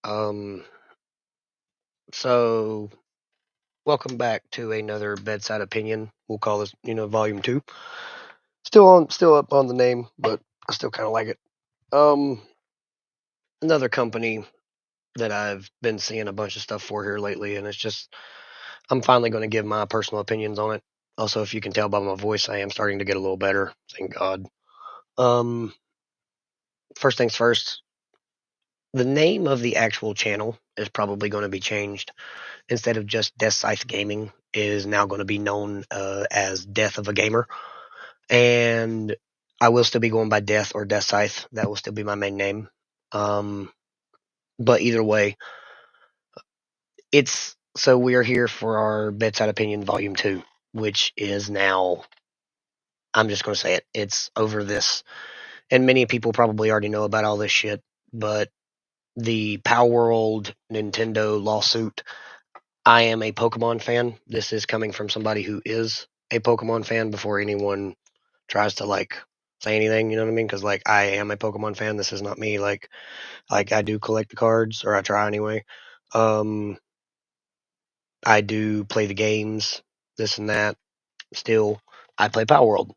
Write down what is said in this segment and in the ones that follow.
Um, so welcome back to another bedside opinion. We'll call this, volume two. Still up on the name, but I still kind of like it. Um, Another company that I've been seeing a bunch of stuff for here lately, and I'm finally going to give my personal opinions on it. Also, if you can tell by my voice, I am starting to get a little better. Thank God. Um, First things first, the name of the actual channel is probably going to be changed. Instead of just Death Scythe Gaming, is now going to be known as Death of a Gamer. And I will still be going by Death or Death Scythe. That will still be my main name. Um, but either way, it's so we are here for our Bedside Opinion Volume 2, which is now, I'm just going to say it, it's over this. And many people probably already know about all this shit, but the Power World Nintendo lawsuit. I am a Pokemon fan. This is coming from somebody who is a Pokemon fan before anyone tries to say anything, you know what I mean? Because I am a Pokemon fan. This is not me. Like I do collect the cards, or I try anyway. Um, I do play the games, this and that. Still, I play Power World,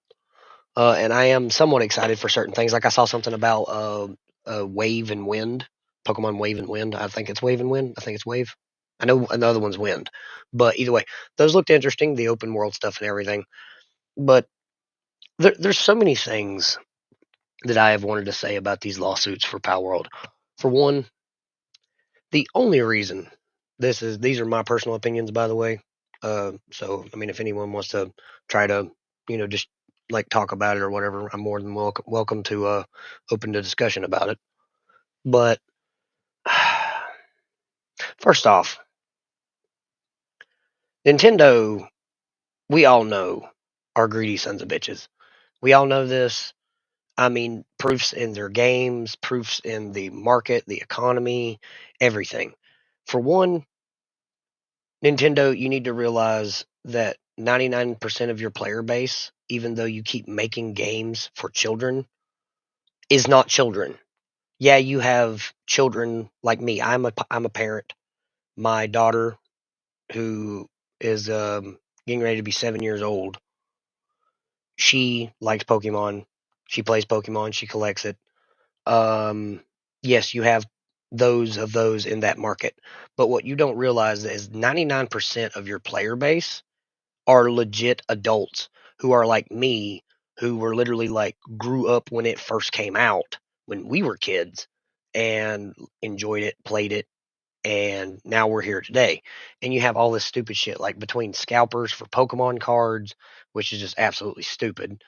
and I am somewhat excited for certain things. Like I saw something about Wave and Wind, Pokemon Wave and Wind. I think it's Wave and Wind. I think it's Wave. I know another one's Wind, but either way, those looked interesting. The open world stuff and everything. But there's so many things that I have wanted to say about these lawsuits for Power World. For one, the only reason these are my personal opinions, by the way. So I mean, if anyone wants to try to, just talk about it or whatever, I'm more than welcome to open the discussion about it. But first off, Nintendo, we all know, are greedy sons of bitches. We all know this. I mean, proofs in their games, proofs in the market, the economy, everything. For one, Nintendo, you need to realize that 99% of your player base, even though you keep making games for children, is not children. Yeah, you have children like me. I'm a parent. My daughter, who is getting ready to be 7 years old, she likes Pokemon. She plays Pokemon. She collects it. Um, yes, you have those in that market, but what you don't realize is 99% of your player base are legit adults who are like me, who were literally grew up when it first came out when we were kids and enjoyed it, played it, and now we're here today. And you have all this stupid shit like between scalpers for Pokemon cards, which is just absolutely stupid.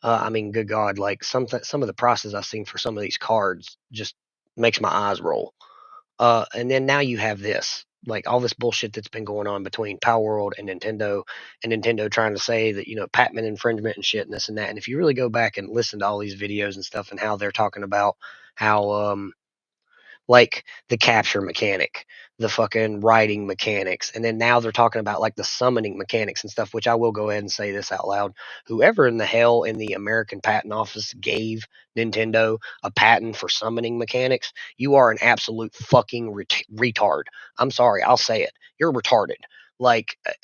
I mean, good God, some of the prices I've seen for some of these cards just makes my eyes roll. And then now you have this, all this bullshit that's been going on between Power World and Nintendo trying to say that, patent infringement and shit and this and that. And if you really go back and listen to all these videos and stuff and how they're talking about how, the capture mechanic, the fucking writing mechanics, and then now they're talking about the summoning mechanics and stuff, which I will go ahead and say this out loud. Whoever in the hell in the American Patent Office gave Nintendo a patent for summoning mechanics, you are an absolute fucking retard. I'm sorry, I'll say it. You're retarded.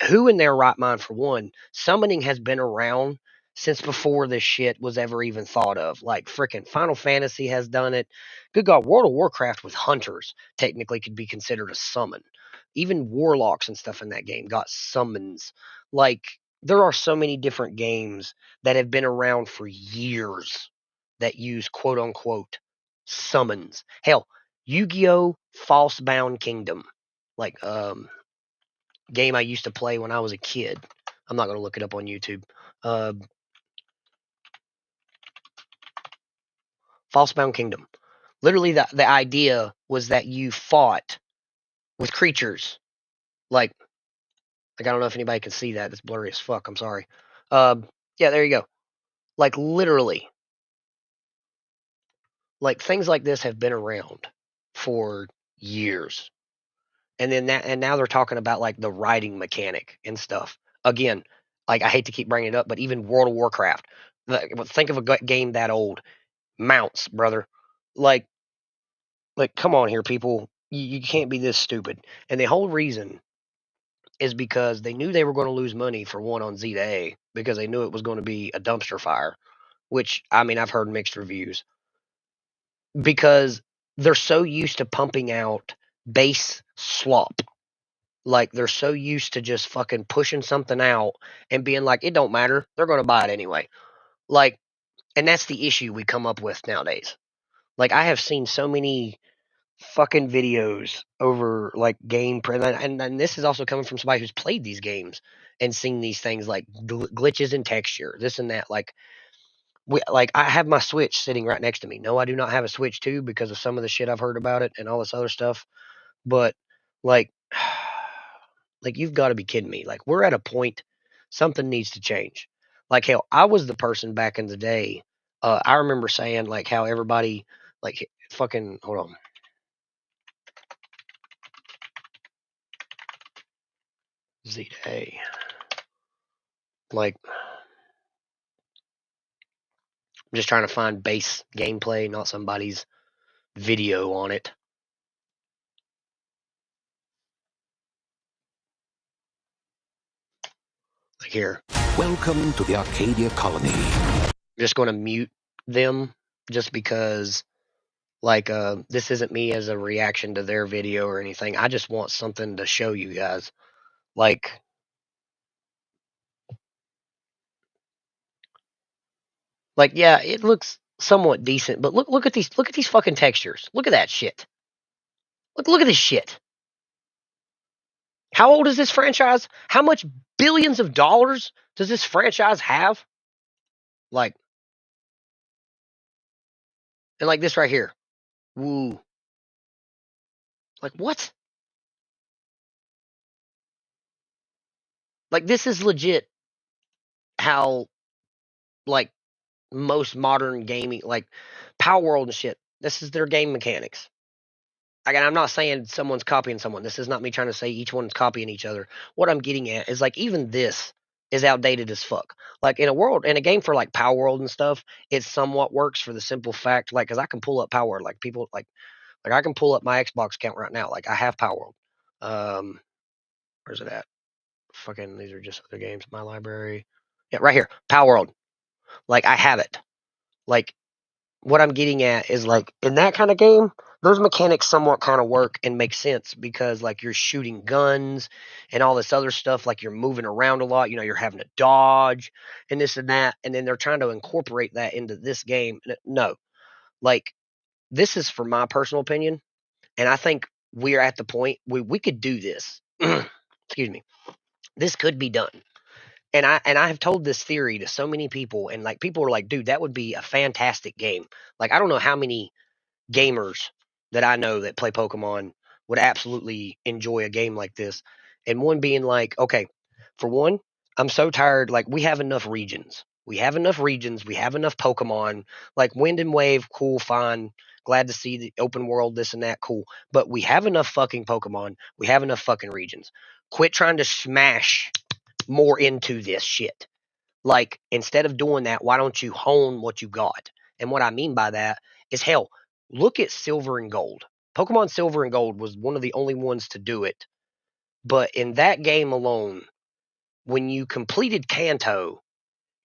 Who in their right mind, for one, summoning has been around since before this shit was ever even thought of. Freaking Final Fantasy has done it. Good God, World of Warcraft with hunters technically could be considered a summon. Even warlocks and stuff in that game got summons. Like, there are so many different games that have been around for years that use quote unquote summons. Hell, Yu-Gi-Oh! Falsebound Kingdom. Like, game I used to play when I was a kid. I'm not going to look it up on YouTube. Uh, Falsebound Kingdom. Literally, the idea was that you fought with creatures like I don't know if anybody can see that. It's blurry as fuck. I'm sorry. Yeah, there you go. Literally, things like this have been around for years, and now they're talking about the writing mechanic and stuff. Again, I hate to keep bringing it up, but even World of Warcraft. Think of a game that old. Mounts, brother. Like, come on here, people. You can't be this stupid. And the whole reason is because they knew they were going to lose money for one on Z to A because they knew it was going to be a dumpster fire. Which I mean, I've heard mixed reviews because they're so used to pumping out base slop. Like they're so used to just fucking pushing something out and being like, it don't matter. They're going to buy it anyway. Like, and that's the issue we come up with nowadays. Like I have seen so many fucking videos over like and this is also coming from somebody who's played these games and seen these things like glitches in texture, this and that. Like I have my Switch sitting right next to me. No, I do not have a Switch 2 because of some of the shit I've heard about it and all this other stuff. But like, like you've got to be kidding me. Like we're at a point, something needs to change. Like hell, I was the person back in the day. I remember saying like how everybody like fucking hold on. Z A. Like I'm just trying to find base gameplay, not somebody's video on it. Like here. Welcome to the Arcadia colony. I'm just going to mute them just because like this isn't me as a reaction to their video or anything. I just want something to show you guys. Like yeah, it looks somewhat decent, but look at these fucking textures. Look at that shit. Look at this shit. How old is this franchise? How much billions of dollars does this franchise have? Like and like this right here. Woo. Like what? Like this is legit how like most modern gaming like Power World and shit. This is their game mechanics. Again, I'm not saying someone's copying someone. This is not me trying to say each one's copying each other. What I'm getting at is like even this is outdated as fuck. Like in a game for like Power World and stuff, it somewhat works for the simple fact like because I can pull up Power World, like people like I can pull up my Xbox account right now. Like I have Power World. Where's it at? Fucking these are just other games. My library. Yeah, right here. Power World. Like I have it. Like what I'm getting at is like in that kind of game, those mechanics somewhat kind of work and make sense because like you're shooting guns and all this other stuff, like you're moving around a lot, you're having to dodge and this and that, and then they're trying to incorporate that into this game. No, like this is for my personal opinion, and I think we're at the point we could do this. Excuse me, this could be done. And I have told this theory to so many people, and like people are like, dude, that would be a fantastic game. Like I don't know how many gamers that I know that play Pokemon would absolutely enjoy a game like this. And one being like, okay, for one, I'm so tired. Like, we have enough regions. We have enough regions. We have enough Pokemon. Like, Wind and Wave, cool, fine. Glad to see the open world, this and that, cool. But we have enough fucking Pokemon. We have enough fucking regions. Quit trying to smash more into this shit. Like, instead of doing that, why don't you hone what you got? And what I mean by that is, hell, look at Silver and Gold. Pokemon Silver and Gold was one of the only ones to do it. But in that game alone, when you completed Kanto,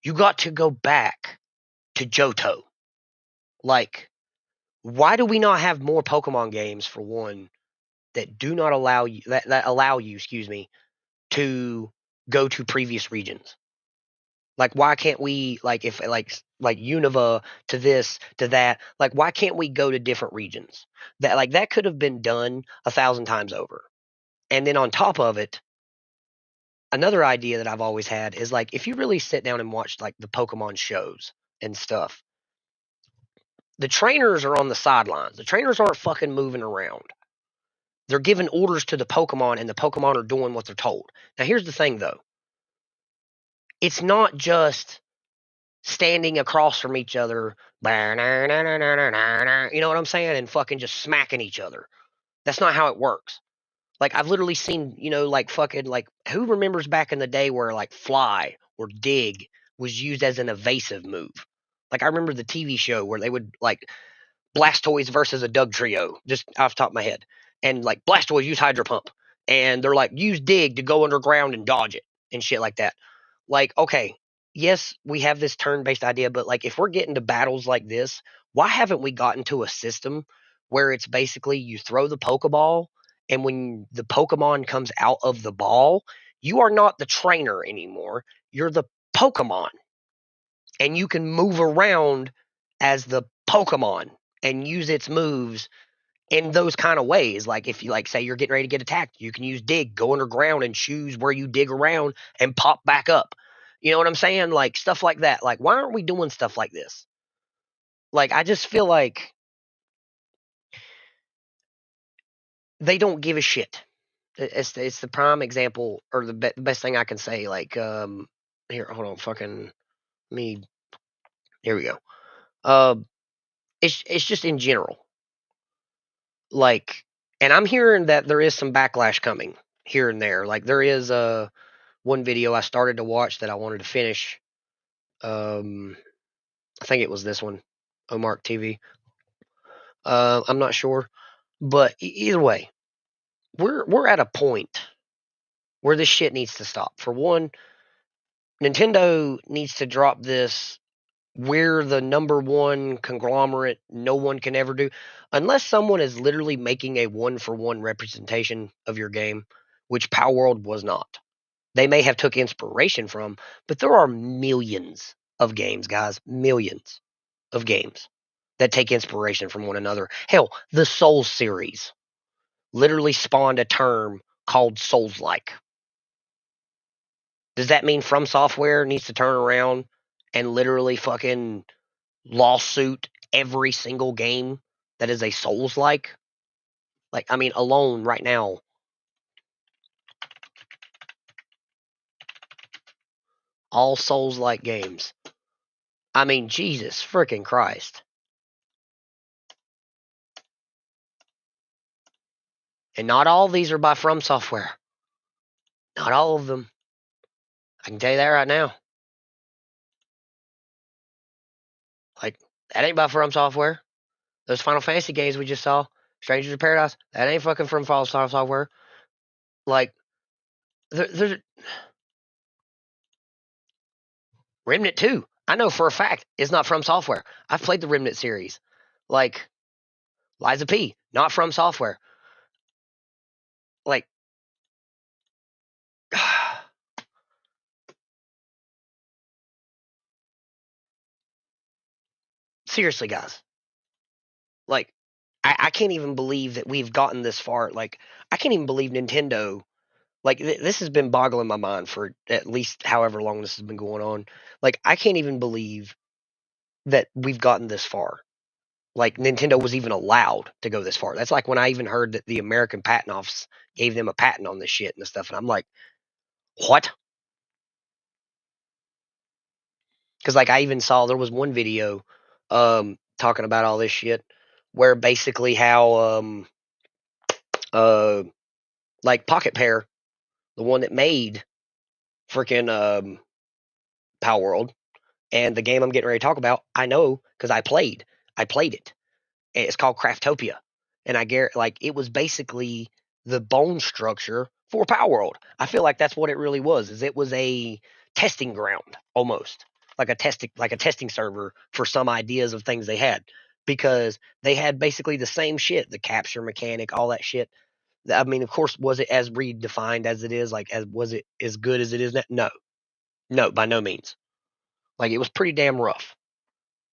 you got to go back to Johto. Like, why do we not have more Pokemon games for one that do not allow you that allow you, excuse me, to go to previous regions? Like, why can't we if like Unova to this to that? Like, why can't we go to different regions? That could have been done 1,000 times over. And then on top of it, another idea that I've always had is like if you really sit down and watch like the Pokemon shows and stuff, the trainers are on the sidelines. The trainers aren't fucking moving around. They're giving orders to the Pokemon, and the Pokemon are doing what they're told. Now, here's the thing, though. It's not just standing across from each other, you know what I'm saying, and fucking just smacking each other. That's not how it works. Like I've literally seen, like fucking like who remembers back in the day where like fly or dig was used as an evasive move. Like I remember the TV show where they would like Blastoise versus a Doug Trio, just off the top of my head. and like Blastoise use Hydro Pump, and they're like use Dig to go underground and dodge it and shit like that. Like, okay, yes, we have this turn-based idea, but like if we're getting to battles like this, why haven't we gotten to a system where it's basically you throw the Pokeball, and when the Pokemon comes out of the ball, you are not the trainer anymore. You're the Pokemon, and you can move around as the Pokemon and use its moves in those kind of ways. Like if you like say you're getting ready to get attacked, you can use dig, go underground and choose where you dig around and pop back up. You know what I'm saying? Like stuff like that. Like why aren't we doing stuff like this? Like I just feel like they don't give a shit. It's the prime example or the best thing I can say. Like here, hold on, fucking me. Here we go. Uh, it's just in general. Like, and I'm hearing that there is some backlash coming here and there. Like there is one video I started to watch that I wanted to finish. I think it was this one, Omark TV. I'm not sure, but either way, we're at a point where this shit needs to stop. For one, Nintendo needs to drop this. We're the number one conglomerate. No one can ever do, unless someone is literally making a one for one representation of your game, which Power World was not. They may have took inspiration from, but there are millions of games, guys, millions of games that take inspiration from one another. Hell, the Souls series literally spawned a term called Souls-like. Does that mean From Software needs to turn around and literally fucking lawsuit every single game that is a Souls-like? Like, I mean, alone right now, all Souls-like games. I mean, Jesus freaking Christ. And not all of these are by From Software. Not all of them. I can tell you that right now. Like, that ain't by From Software. Those Final Fantasy games we just saw, Strangers of Paradise, that ain't fucking from From Software. Like, there's Remnant 2. I know for a fact it's not From Software. I've played the Remnant series. Like, Liza P, not From Software. Like, seriously, guys. Like, I can't even believe that we've gotten this far. Like, I can't even believe Nintendo. Like, this has been boggling my mind for at least however long this has been going on. Like, I can't even believe that we've gotten this far. Like, Nintendo was even allowed to go this far. That's like when I even heard that the American Patent Office gave them a patent on this shit and stuff. And I'm like, what? Because, like, I even saw there was one video talking about all this shit where basically how, uh, like, Pocket Pair, the one that made freaking Power World, and the game I'm getting ready to talk about, I know because I played. I played it. It's called Craftopia, and I get like it was basically the bone structure for Power World. I feel like that's what it really was. Is it was a testing ground almost like a testing server for some ideas of things they had because they had basically the same shit, the capture mechanic, all that shit. I mean, of course, was it as redefined as it is? Like, as was it as good as it is now? No, no, by no means. Like, it was pretty damn rough,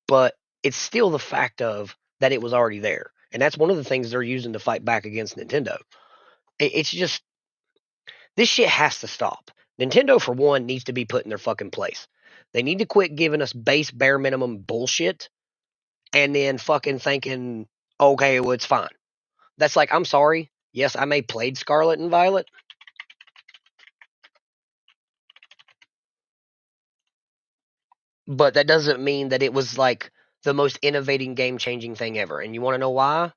but it's still the fact of that it was already there, and that's one of the things they're using to fight back against Nintendo. It's just this shit has to stop. Nintendo, for one, needs to be put in their fucking place. They need to quit giving us base bare minimum bullshit and then fucking thinking, okay, well, it's fine. That's like, I'm sorry. Yes, I may played Scarlet and Violet, but that doesn't mean that it was like the most innovating, game changing thing ever. And you want to know why?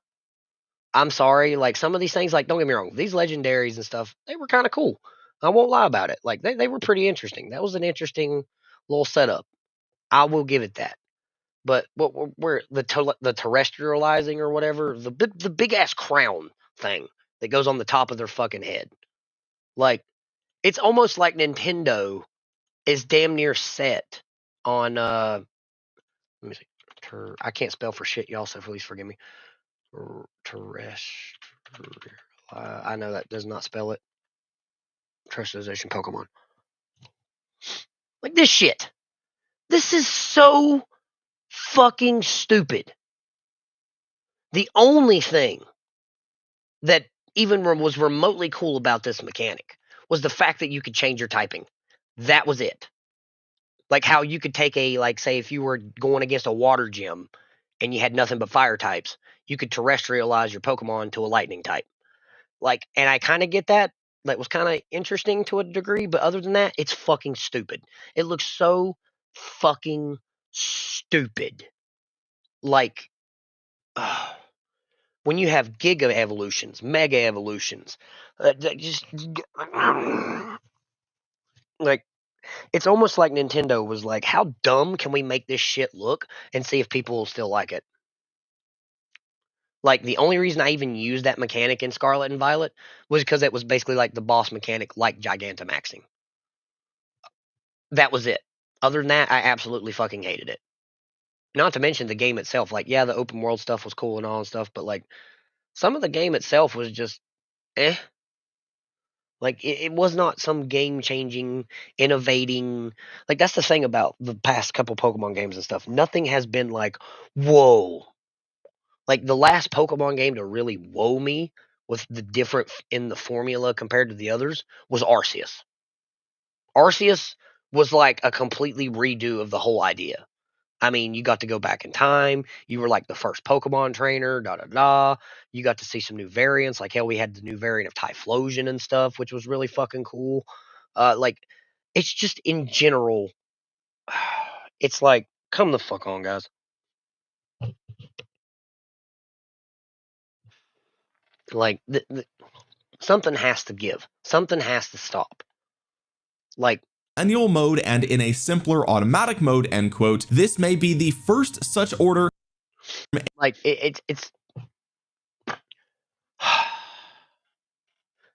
I'm sorry, like some of these things, like don't get me wrong, these legendaries and stuff, they were kind of cool. I won't lie about it. Like they were pretty interesting. That was an interesting little setup. I will give it that. But what where the terrestrializing or whatever, the big ass crown thing. that goes on the top of their fucking head. Like, it's almost like Nintendo is damn near set on let me see. I can't spell for shit, y'all, so please forgive me. Terrestrial. I know that does not spell it. Terrestrialization Pokemon. Like this shit. This is so fucking stupid. The only thing that even was remotely cool about this mechanic was the fact that you could change your typing. That was it. Like how you could take like, say, if you were going against a water gym and you had nothing but fire types, you could terrestrialize your Pokemon to a lightning type. Like, and I kind of get that. That was kind of interesting to a degree, but other than that, it's fucking stupid. It looks so fucking stupid. Like, when you have giga evolutions, mega evolutions, just like it's almost like Nintendo was like, how dumb can we make this shit look and see if people will still like it? Like, the only reason I even used that mechanic in Scarlet and Violet was because it was basically like the boss mechanic, like Gigantamaxing. That was it. Other than that, I absolutely fucking hated it. Not to mention the game itself. Like, yeah, the open world stuff was cool and all and stuff, but like some of the game itself was just eh. Like it was not some game changing, innovating. Like that's the thing about the past couple Pokemon games and stuff. Nothing has been like, whoa. Like the last Pokemon game to really whoa me with the different in the formula compared to the others was Arceus. Arceus was like a completely redo of the whole idea. I mean, you got to go back in time. You were like the first Pokemon trainer, da da da. You got to see some new variants. Like hell, we had the new variant of Typhlosion and stuff, which was really fucking cool. Like it's just in general, it's like come the fuck on, guys. Like something has to give. Something has to stop. Like manual mode and in a simpler automatic mode, end quote. This may be the first such order. like it's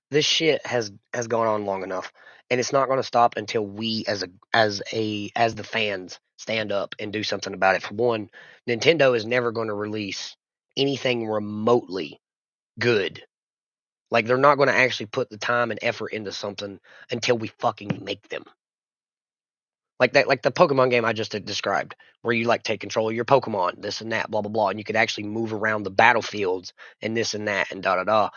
this shit has gone on long enough, and it's not going to stop until we as the fans stand up and do something about it. For one, Nintendo is never going to release anything remotely good. Like they're not going to actually put the time and effort into something until we fucking make them. Like that, like the Pokemon game I just described, where you like take control of your Pokemon, this and that, blah blah blah, and you could actually move around the battlefields and this and that and da da da,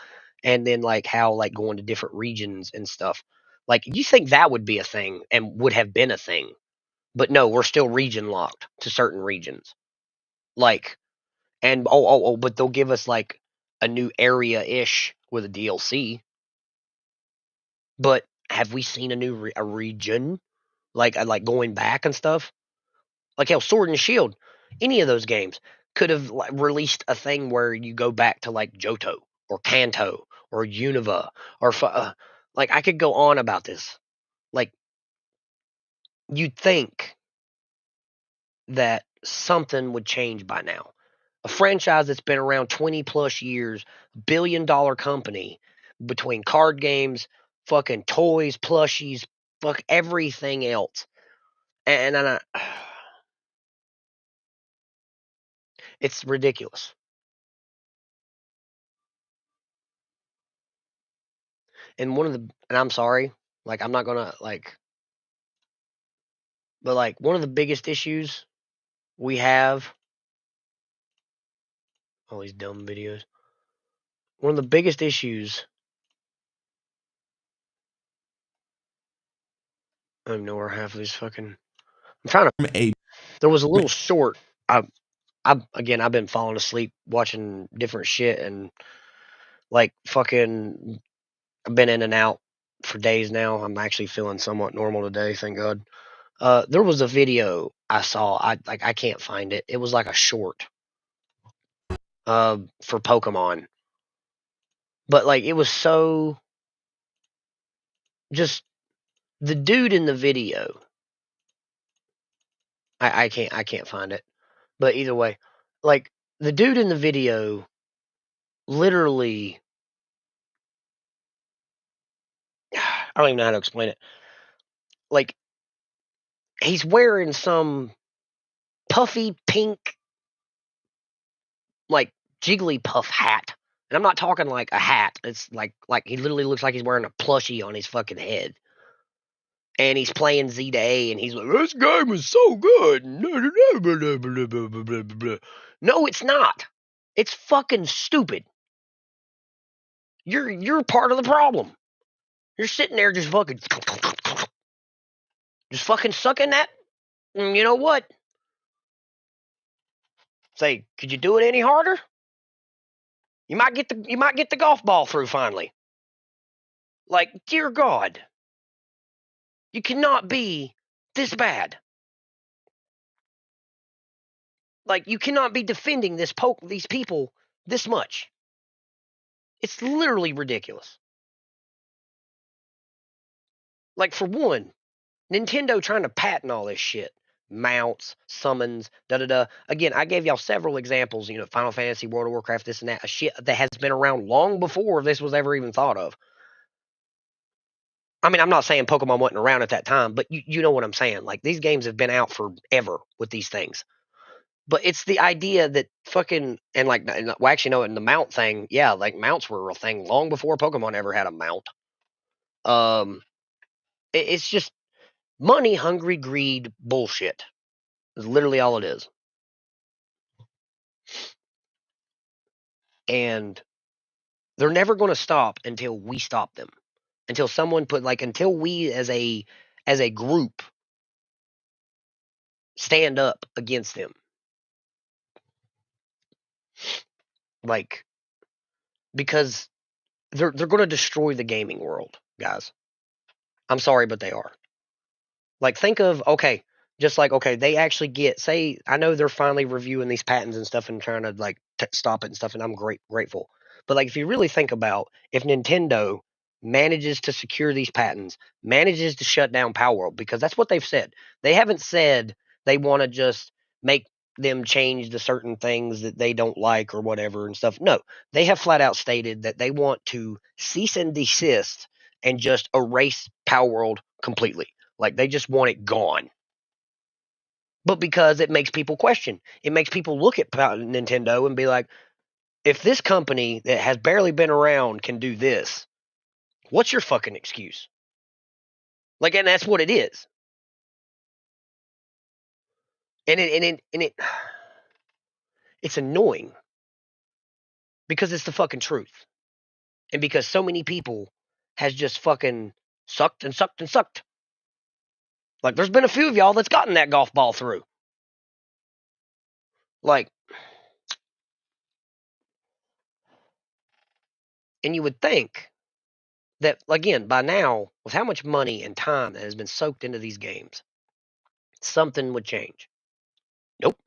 and then like how like going to different regions and stuff. Like you think that would be a thing and would have been a thing, but no, we're still region locked to certain regions. Like and but they'll give us like a new area ish with a DLC. But have we seen a new a region like going back and stuff? Like hell, Sword and Shield, any of those games could have like, released a thing where you go back to like Johto or Kanto or Unova or like I could go on about this. Like you'd think that something would change by now. A franchise that's been around 20 plus years, $1 billion company between card games, fucking toys, plushies, fuck everything else. And it's ridiculous. And I'm sorry, like I'm not gonna like, but like one of the biggest issues we have, all these dumb videos. One of the biggest issues, I don't even know where half of these fucking. I'm trying to. There was a little short. I've been falling asleep watching different shit and like fucking. I've been in and out for days now. I'm actually feeling somewhat normal today, thank God. There was a video I saw. I can't find it. It was like a short. For Pokemon, but like it was so just the dude in the video. I can't find it. But either way, like the dude in the video literally I don't even know how to explain it. Like, he's wearing some puffy pink, like, Jigglypuff hat. And I'm not talking like a hat. It's like he literally looks like he's wearing a plushie on his fucking head. And he's playing Z to A, and he's like, "This game is so good." No, it's not. It's fucking stupid. You're part of the problem. You're sitting there just fucking sucking that. And you know what? Say, could you do it any harder? You might get the golf ball through finally. Like, dear God, you cannot be this bad. Like, you cannot be defending these people this much. It's literally ridiculous. Like, for one, Nintendo trying to patent all this shit. Mounts, summons, da da da. Again, I gave y'all several examples, Final Fantasy, World of Warcraft, this and that, a shit that has been around long before this was ever even thought of. I mean, I'm not saying Pokemon wasn't around at that time, but you know what I'm saying. Like, these games have been out forever with these things. But it's the idea that fucking, and like, well, actually, no, in the mount thing, yeah, like mounts were a thing long before Pokemon ever had a mount. It's just money hungry greed bullshit. Is literally all it is. And they're never going to stop until we stop them. Until someone until we as a group stand up against them. Like, because they're going to destroy the gaming world, guys. I'm sorry, but they are. Like, think of, okay, just like, okay, they actually say, I know they're finally reviewing these patents and stuff and trying to like stop it and stuff, and I'm grateful. But like, if you really think about if Nintendo manages to secure these patents, manages to shut down Palworld, because that's what they've said. They haven't said they want to just make them change the certain things that they don't like or whatever and stuff. No, they have flat out stated that they want to cease and desist and just erase Palworld completely. Like, they just want it gone. But because it makes people question, it makes people look at Nintendo and be like, if this company that has barely been around can do this, what's your fucking excuse? Like, and that's what it is. And it's annoying because it's the fucking truth. And because so many people has just fucking sucked and sucked and sucked. Like, there's been a few of y'all that's gotten that golf ball through. Like, and you would think that, again, by now, with how much money and time that has been soaked into these games, something would change. Nope.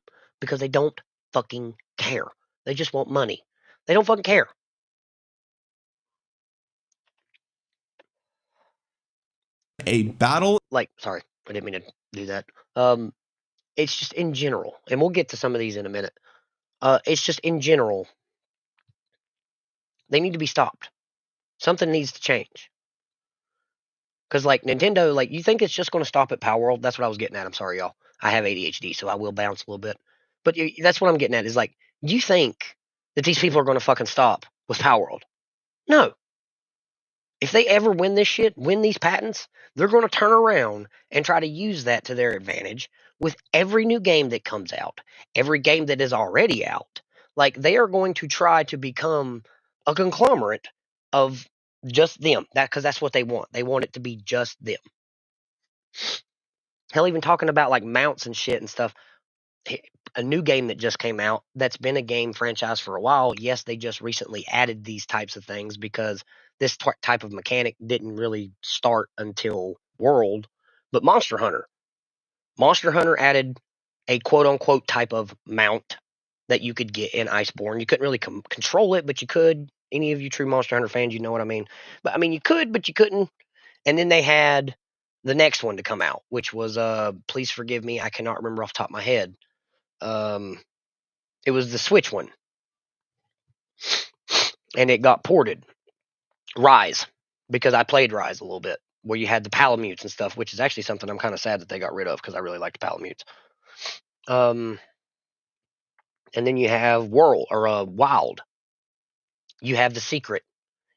Because they don't fucking care. They just want money. They don't fucking care. A battle. Like, sorry, I didn't mean to do that. It's just in general, and we'll get to some of these in a minute. It's just in general, they need to be stopped. Something needs to change. Because, like, Nintendo, like, you think it's just going to stop at Power World? That's what I was getting at. I'm sorry, y'all. I have ADHD, so I will bounce a little bit. But that's what I'm getting at is, like, you think that these people are going to fucking stop with Power World? No. If they ever win this shit, win these patents, they're going to turn around and try to use that to their advantage with every new game that comes out, every game that is already out. Like, they are going to try to become a conglomerate of just them. Because that's what they want. They want it to be just them. Hell, even talking about like mounts and shit and stuff. A new game that just came out that's been a game franchise for a while. Yes, they just recently added these types of things because this type of mechanic didn't really start until World. But Monster Hunter. Monster Hunter added a quote unquote type of mount that you could get in Iceborne. You couldn't really control it, but you could. Any of you true Monster Hunter fans, you know what I mean. But I mean, you could, but you couldn't. And then they had the next one to come out, which was please forgive me, I cannot remember off the top of my head. It was the Switch one, and it got ported. Rise, because I played Rise a little bit. where you had the Palamutes and stuff, which is actually something I'm kind of sad that they got rid of because I really liked Palamutes. And then you have World or Wild. You have the Secret.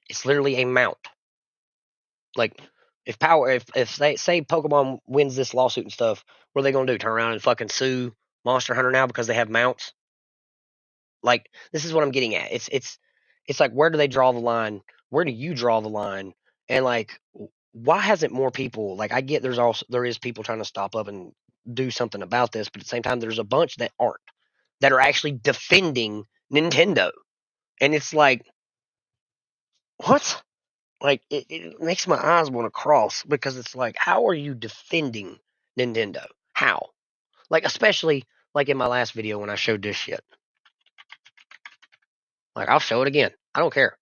It's literally a mount. Like if they say Pokemon wins this lawsuit and stuff, what are they gonna do? Turn around and fucking sue Monster Hunter now because they have mounts? Like this is what I'm getting at. It's like where do they draw the line? Where do you draw the line? And like why hasn't more people like I get there is people trying to stop up and do something about this, but at the same time there's a bunch that aren't that are actually defending Nintendo. And it's like what? Like it makes my eyes want to cross because it's like how are you defending Nintendo? How? Like especially like in my last video when I showed this shit. Like I'll show it again. I don't care.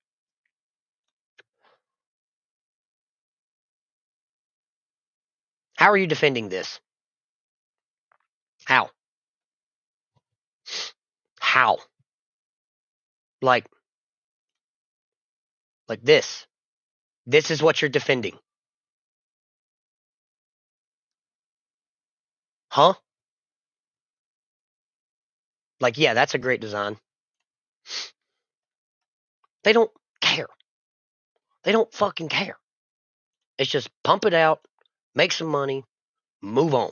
How are you defending this? How? How? Like like this. This is what you're defending. Huh? Like yeah, that's a great design. They don't care. They don't fucking care. It's just pump it out, make some money, move on.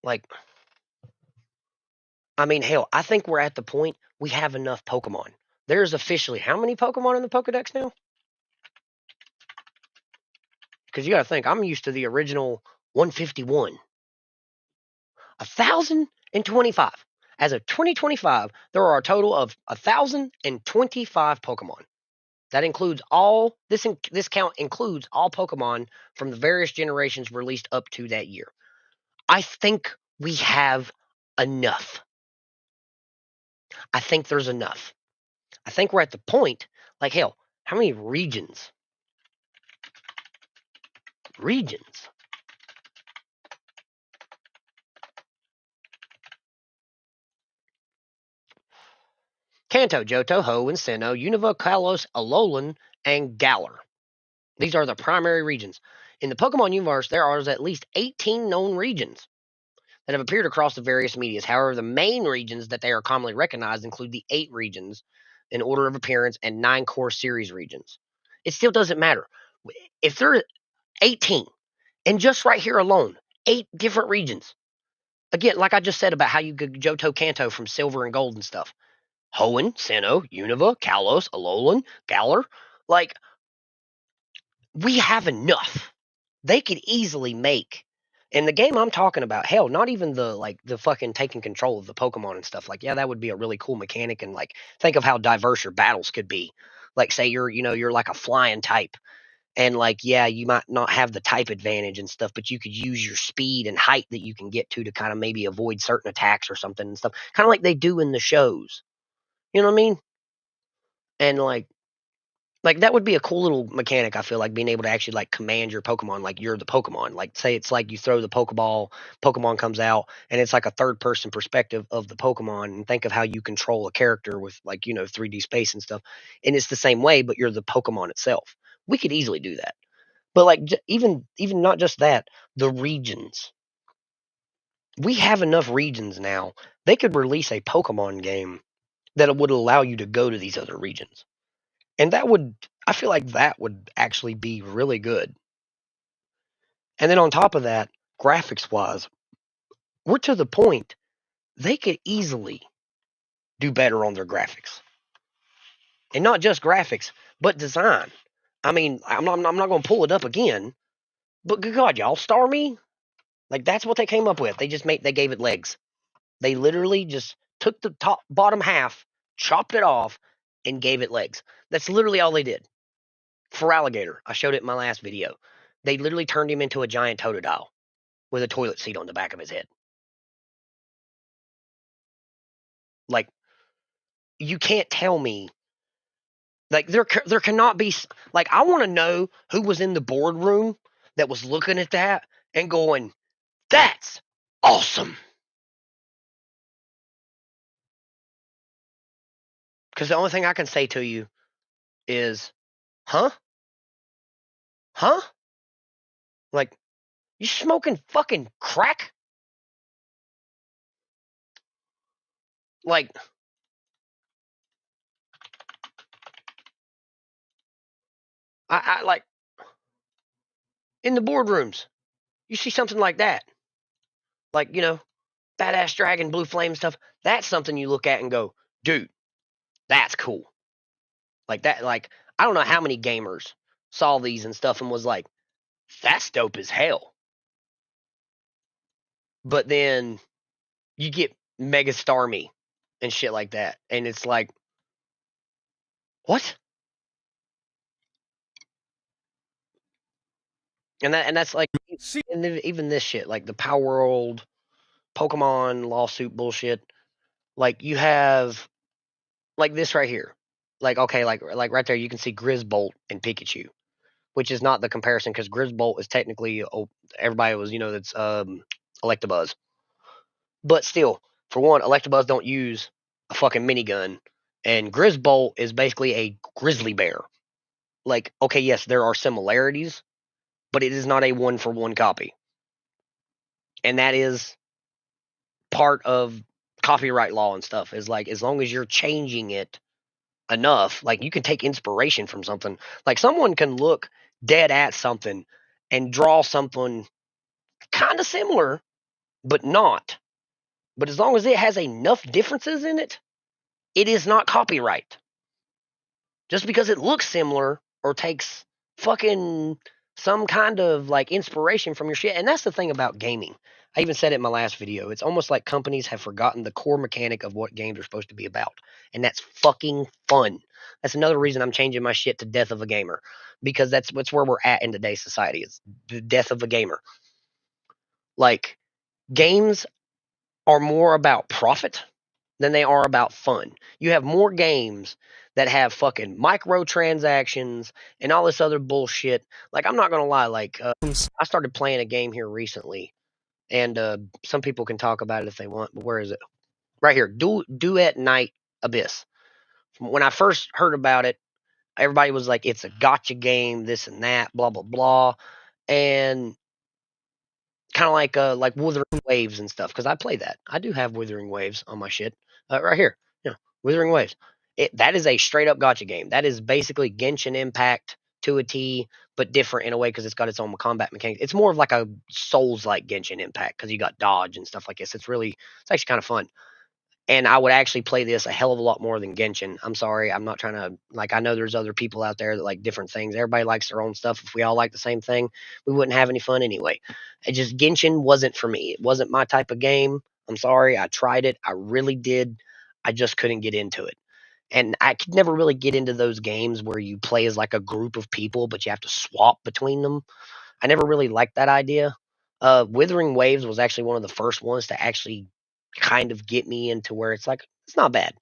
Like I mean, hell, I think we're at the point we have enough Pokemon. There's officially how many Pokemon in the Pokedex now? Because you got to think, I'm used to the original 151. 1,025. As of 2025, there are a total of 1,025 Pokemon. That includes all this count includes all Pokemon from the various generations released up to that year. I think we have enough. I think there's enough. I think we're at the point, like hell, how many regions? Regions. Kanto, Johto, Hoenn, Sinnoh, Unova, Kalos, Alolan, and Galar. These are the primary regions. In the Pokemon universe, there are at least 18 known regions that have appeared across the various medias. However, the main regions that they are commonly recognized include the 8 regions in order of appearance and 9 core series regions. It still doesn't matter. If there are 18, and just right here alone, 8 different regions. Again, like I just said about how you could Johto Kanto from Silver and Gold and stuff. Hoenn, Sinnoh, Unova, Kalos, Alolan, Galar. Like, we have enough. They could easily make. And the game I'm talking about, hell, not even the fucking taking control of the Pokemon and stuff. Like, yeah, that would be a really cool mechanic. And like, think of how diverse your battles could be. Like, say you're like a flying type, and like, yeah, you might not have the type advantage and stuff, but you could use your speed and height that you can get to kind of maybe avoid certain attacks or something and stuff. Kind of like they do in the shows. You know what I mean? And like that would be a cool little mechanic. I feel like being able to actually like command your Pokemon, like you're the Pokemon. Like say it's like you throw the Pokeball, Pokemon comes out, and it's like a third person perspective of the Pokemon. And think of how you control a character with like 3D space and stuff. And it's the same way, but you're the Pokemon itself. We could easily do that. But like even not just that, the regions. We have enough regions now. They could release a Pokemon game that would allow you to go to these other regions. And that would I feel like that would actually be really good. And then on top of that, graphics wise, we're to the point they could easily do better on their graphics. And not just graphics, but design. I mean, I'm not going to pull it up again, but good God, y'all, Starmie, like that's what they came up with. They gave it legs. They literally just took the top bottom half, chopped it off, and gave it legs. That's literally all they did. For alligator, I showed it in my last video. They literally turned him into a giant totodile with a toilet seat on the back of his head. Like you can't tell me like there cannot be like I want to know who was in the boardroom that was looking at that and going, "That's awesome." Because the only thing I can say to you is Huh? Huh? Like, you smoking fucking crack? Like, I like in the boardrooms, you see something like that, like badass dragon, blue flame stuff. That's something you look at and go, dude, that's cool. Like that, like I don't know how many gamers saw these and stuff and was like, that's dope as hell. But then you get Mega Starmie and shit like that, and it's like, what? And that's like, and even this shit, like the Power World, Pokemon lawsuit bullshit. Like you have like this right here. Like okay, like right there, you can see Grizzbolt and Pikachu, which is not the comparison because Grizzbolt is technically everybody was that's Electabuzz, but still, for one, Electabuzz don't use a fucking minigun, and Grizzbolt is basically a grizzly bear. Like okay, yes, there are similarities, but it is not a one for one copy, and that is part of copyright law and stuff. Is like as long as you're changing it enough, like you can take inspiration from something. Like someone can look dead at something and draw something kind of similar, but not. But as long as it has enough differences in it, it is not copyright. Just because it looks similar or takes fucking some kind of like inspiration from your shit. And that's the thing about gaming. I even said it in my last video. It's almost like companies have forgotten the core mechanic of what games are supposed to be about. And that's fucking fun. That's another reason I'm changing my shit to Death of a Gamer. Because that's where we're at in today's society. It's the death of a gamer. Like games are more about profit than they are about fun. You have more games that have fucking microtransactions and all this other bullshit. Like I'm not gonna lie, like I started playing a game here recently, and some people can talk about it if they want. But where is it? Right here, Duet Night Abyss. When I first heard about it, everybody was like, "It's a gotcha game, this and that, blah blah blah," and kind of like Wuthering Waves and stuff because I play that. I do have Wuthering Waves on my shit right here. Wuthering Waves. That is a straight up gotcha game. That is basically Genshin Impact to a T, but different in a way because it's got its own combat mechanics. It's more of like a Souls like Genshin Impact because you got dodge and stuff like this. It's actually kind of fun. And I would actually play this a hell of a lot more than Genshin. I'm sorry, I'm not trying to like. I know there's other people out there that like different things. Everybody likes their own stuff. If we all like the same thing, we wouldn't have any fun anyway. It just Genshin wasn't for me. It wasn't my type of game. I'm sorry. I tried it. I really did. I just couldn't get into it. And I could never really get into those games where you play as like a group of people, but you have to swap between them. I never really liked that idea. Withering Waves was actually one of the first ones to actually kind of get me into where it's like it's not bad.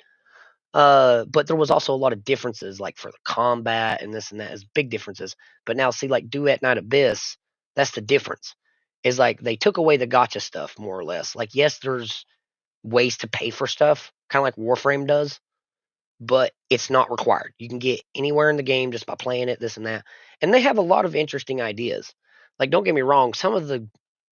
But there was also a lot of differences, like for the combat and this and that is big differences. But now see, like Duet Night Abyss, that's the difference. Is like they took away the gotcha stuff more or less. Like yes, there's ways to pay for stuff, kind of like Warframe does, but it's not required. You can get anywhere in the game just by playing it, this and that. And they have a lot of interesting ideas. Like, don't get me wrong, some of the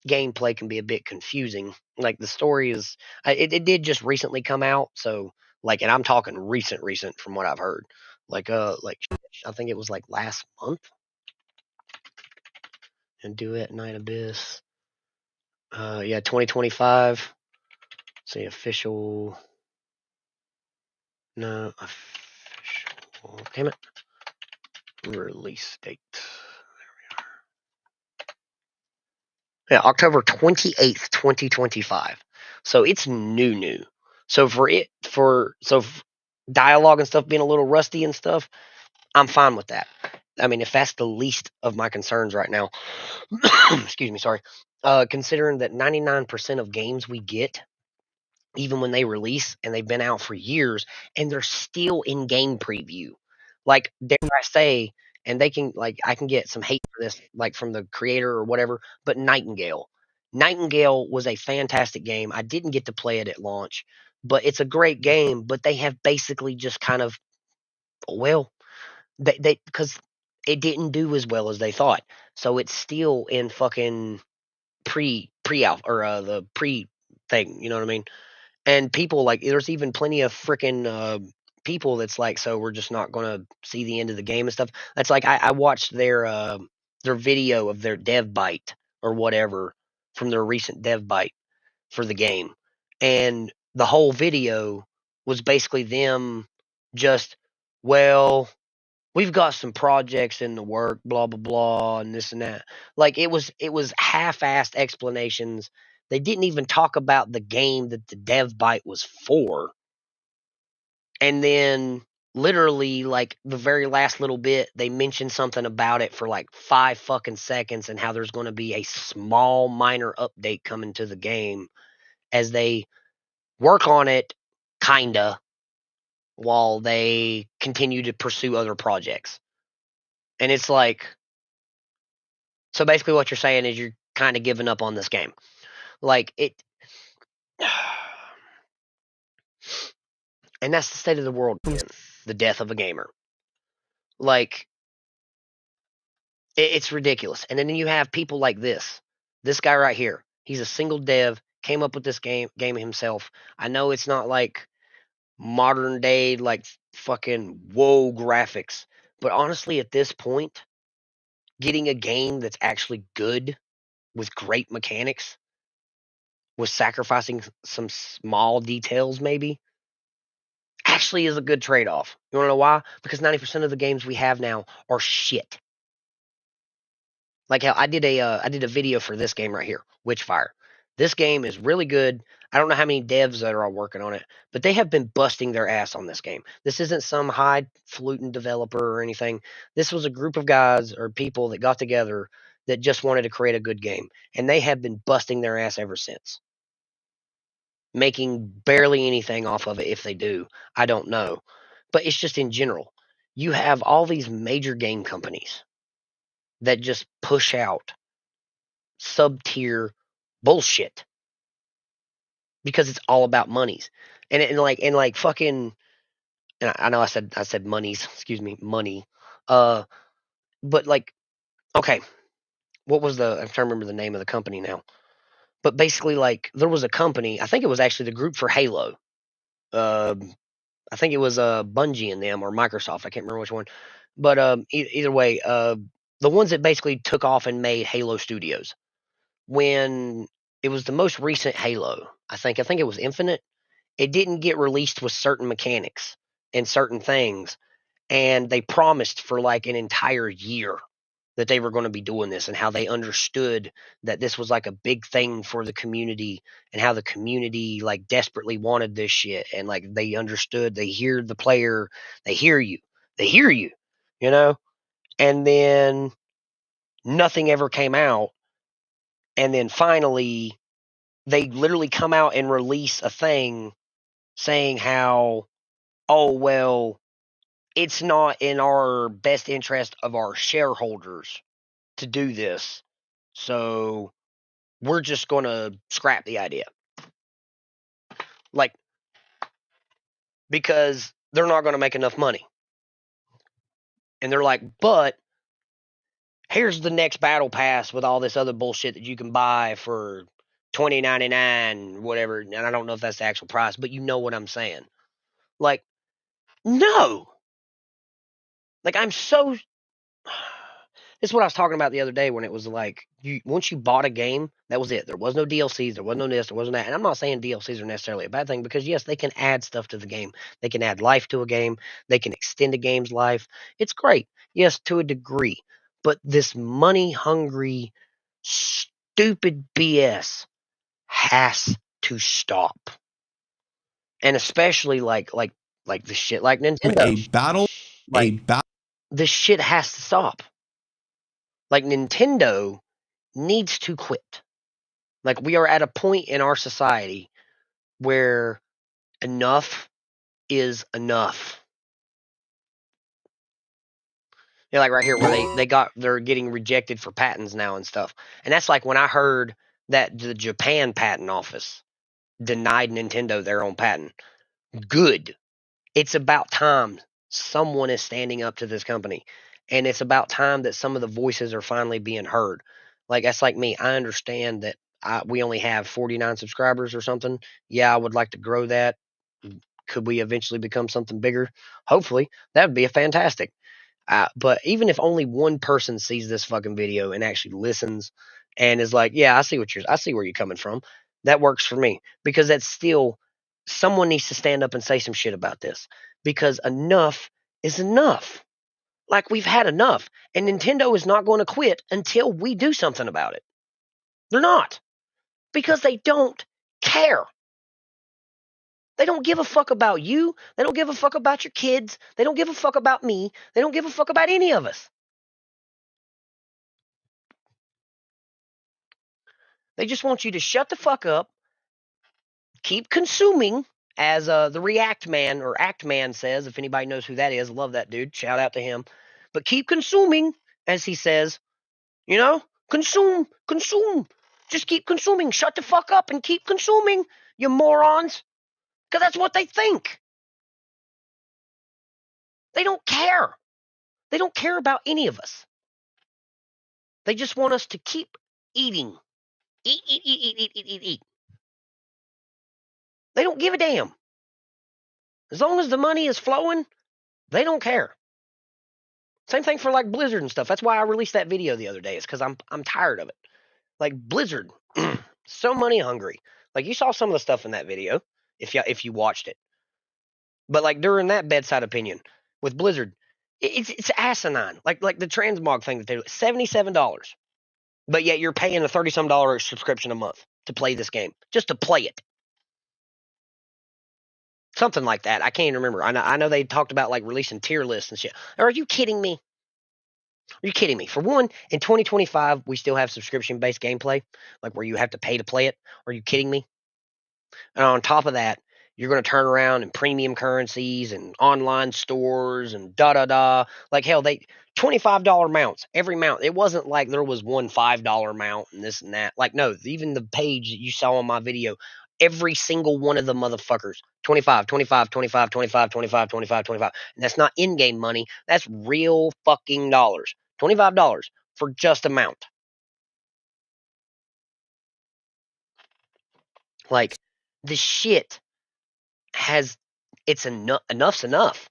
gameplay can be a bit confusing. Like, the story is, it did just recently come out. So, like, and I'm talking recent from what I've heard. Like, I think it was like last month. And Duet Night Abyss. Yeah, 2025. See, official. No, official. Damn it. Release date. Yeah, October 28th, 2025. So it's new. So dialogue and stuff being a little rusty and stuff, I'm fine with that. I mean, if that's the least of my concerns right now, excuse me, sorry. Considering that 99% of games we get, even when they release and they've been out for years and they're still in game preview. Like, dare I say, and they can, like, I can get some hate for this, like, from the creator or whatever, but Nightingale. Nightingale was a fantastic game. I didn't get to play it at launch, but it's a great game. But they have basically just kind of, well, because it didn't do as well as they thought. So it's still in fucking pre alpha or the pre thing. You know what I mean? And people like there's even plenty of freaking people that's like, so we're just not gonna see the end of the game and stuff. That's like I watched their video of their dev bite or whatever from their recent dev bite for the game, and the whole video was basically them just, well, we've got some projects in the work, blah blah blah, and this and that. Like it was half-assed explanations. They didn't even talk about the game that the dev bite was for. And then literally like the very last little bit, they mentioned something about it for like 5 fucking seconds and how there's going to be a small minor update coming to the game as they work on it, kinda, while they continue to pursue other projects. And it's like, so basically what you're saying is you're kind of giving up on this game. Like it and that's the state of the world again. The death of a gamer. Like it's ridiculous. And then you have people like this. This guy right here. He's a single dev, came up with this game himself. I know it's not like modern day like fucking whoa graphics, but honestly at this point, getting a game that's actually good with great mechanics with sacrificing some small details maybe actually is a good trade-off. You want to know why? Because 90% of the games we have now are shit. Like how I did a video for this game right here, Witchfire. This game is really good. I don't know how many devs that are all working on it, but they have been busting their ass on this game. This isn't some highfalutin developer or anything. This was a group of guys or people that got together that just wanted to create a good game, and they have been busting their ass ever since, making barely anything off of it. If they do, I don't know, but it's just in general. You have all these major game companies that just push out sub tier bullshit because it's all about monies. And like fucking, and I know I said monies, excuse me, money. Uh but like, okay, what was the, I'm trying to remember the name of the company now. But basically like there was a company, I think it was actually the group for Halo. I think it was Bungie and them or Microsoft, I can't remember which one. But either way, the ones that basically took off and made Halo Studios. When it was the most recent Halo, I think it was Infinite, it didn't get released with certain mechanics and certain things, and they promised for like an entire year that they were going to be doing this and how they understood that this was like a big thing for the community and how the community like desperately wanted this shit and like they understood, they hear the player, they hear you. They hear you, you know? And then nothing ever came out, and then finally they literally come out and release a thing saying how, oh, well, it's not in our best interest of our shareholders to do this. So we're just going to scrap the idea. Like, because they're not going to make enough money. And they're like, but here's the next battle pass with all this other bullshit that you can buy for $20.99, whatever. And I don't know if that's the actual price, but you know what I'm saying. Like, no. Like, I'm so. This is what I was talking about the other day when it was like, once you bought a game, that was it. There was no DLCs, there was no this, there wasn't that. And I'm not saying DLCs are necessarily a bad thing because, yes, they can add stuff to the game. They can add life to a game, they can extend a game's life. It's great, yes, to a degree. But this money hungry, stupid BS has to stop. And especially like the shit like Nintendo. A battle, a Like, battle. this shit has to stop. Like, Nintendo needs to quit. Like, we are at a point in our society where enough is enough. Yeah, like right here where they're getting rejected for patents now and stuff. And that's like when I heard that the Japan patent office denied Nintendo their own patent. Good. It's about time Someone is standing up to this company. And it's about time that some of the voices are finally being heard. Like, that's like me. I understand that we only have 49 subscribers or something. Yeah, I would like to grow that. Could we eventually become something bigger? Hopefully. That would be a fantastic. But even if only one person sees this fucking video and actually listens and is like, yeah, I see where you're coming from. That works for me because that's still someone needs to stand up and say some shit about this because enough is enough. Like we've had enough, and Nintendo is not going to quit until we do something about it. They're not because they don't care. They don't give a fuck about you. They don't give a fuck about your kids. They don't give a fuck about me. They don't give a fuck about any of us. They just want you to shut the fuck up, keep consuming, as the React Man or Act Man says. If anybody knows who that is, love that dude. Shout out to him. But keep consuming, as he says. You know, consume, consume. Just keep consuming. Shut the fuck up and keep consuming, you morons. Because that's what they think. They don't care. They don't care about any of us. They just want us to keep eating. Eat, eat, eat, eat, eat, eat, eat, eat. They don't give a damn. As long as the money is flowing, they don't care. Same thing for like Blizzard and stuff. That's why I released that video the other day. It's because I'm tired of it. Like Blizzard, so money hungry. Like you saw some of the stuff in that video if you watched it. But like during that bedside opinion with Blizzard, it's asinine. Like the transmog thing that they do, $77. But yet you're paying a $30-some subscription a month to play this game, just to play it. Something like that. I can't even remember. I know they talked about like releasing tier lists and shit. Are you kidding me? Are you kidding me? For one, in 2025, we still have subscription based gameplay, like where you have to pay to play it. Are you kidding me? And on top of that, you're going to turn around and premium currencies and online stores and da da da. Like hell, they $25 mounts every mount. It wasn't like there was one $5 mount and this and that. Like no, even the page that you saw on my video, every single one of the motherfuckers 25, 25, 25, 25, 25, 25, 25. And that's not in-game money. That's real fucking dollars. $25 for just a mount. Like the shit has it's enough. Enough's enough.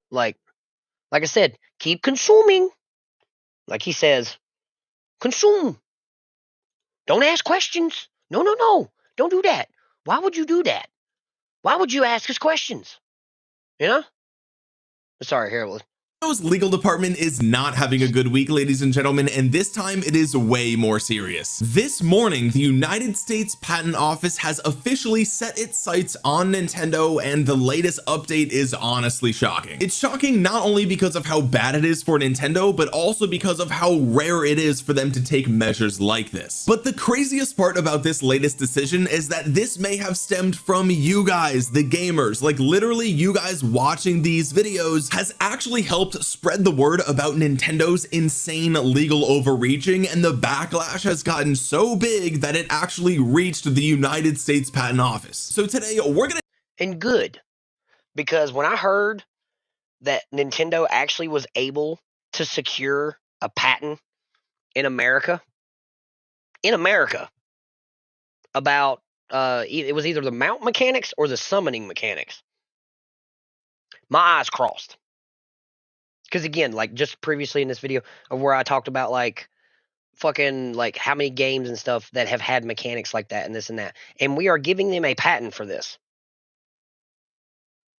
Like like I said, keep consuming. Like he says, consume. Don't ask questions. No, no, no. Don't do that. Why would you do that? Why would you ask us questions? You know? Sorry, Harold. Nintendo's legal department is not having a good week, ladies and gentlemen, and this time it is way more serious. This morning, the United States Patent Office has officially set its sights on Nintendo, and the latest update is honestly shocking. It's shocking not only because of how bad it is for Nintendo, but also because of how rare it is for them to take measures like this. But the craziest part about this latest decision is that this may have stemmed from you guys, the gamers. Like literally you guys watching these videos has actually helped spread the word about Nintendo's insane legal overreaching, and the backlash has gotten so big that it actually reached the United States Patent Office. So today we're gonna And good. Because when I heard that Nintendo actually was able to secure a patent in America, about it was either the mount mechanics or the summoning mechanics, my eyes crossed. Because again, like just previously in this video of where I talked about like fucking like how many games and stuff that have had mechanics like that and this and that, and we are giving them a patent for this.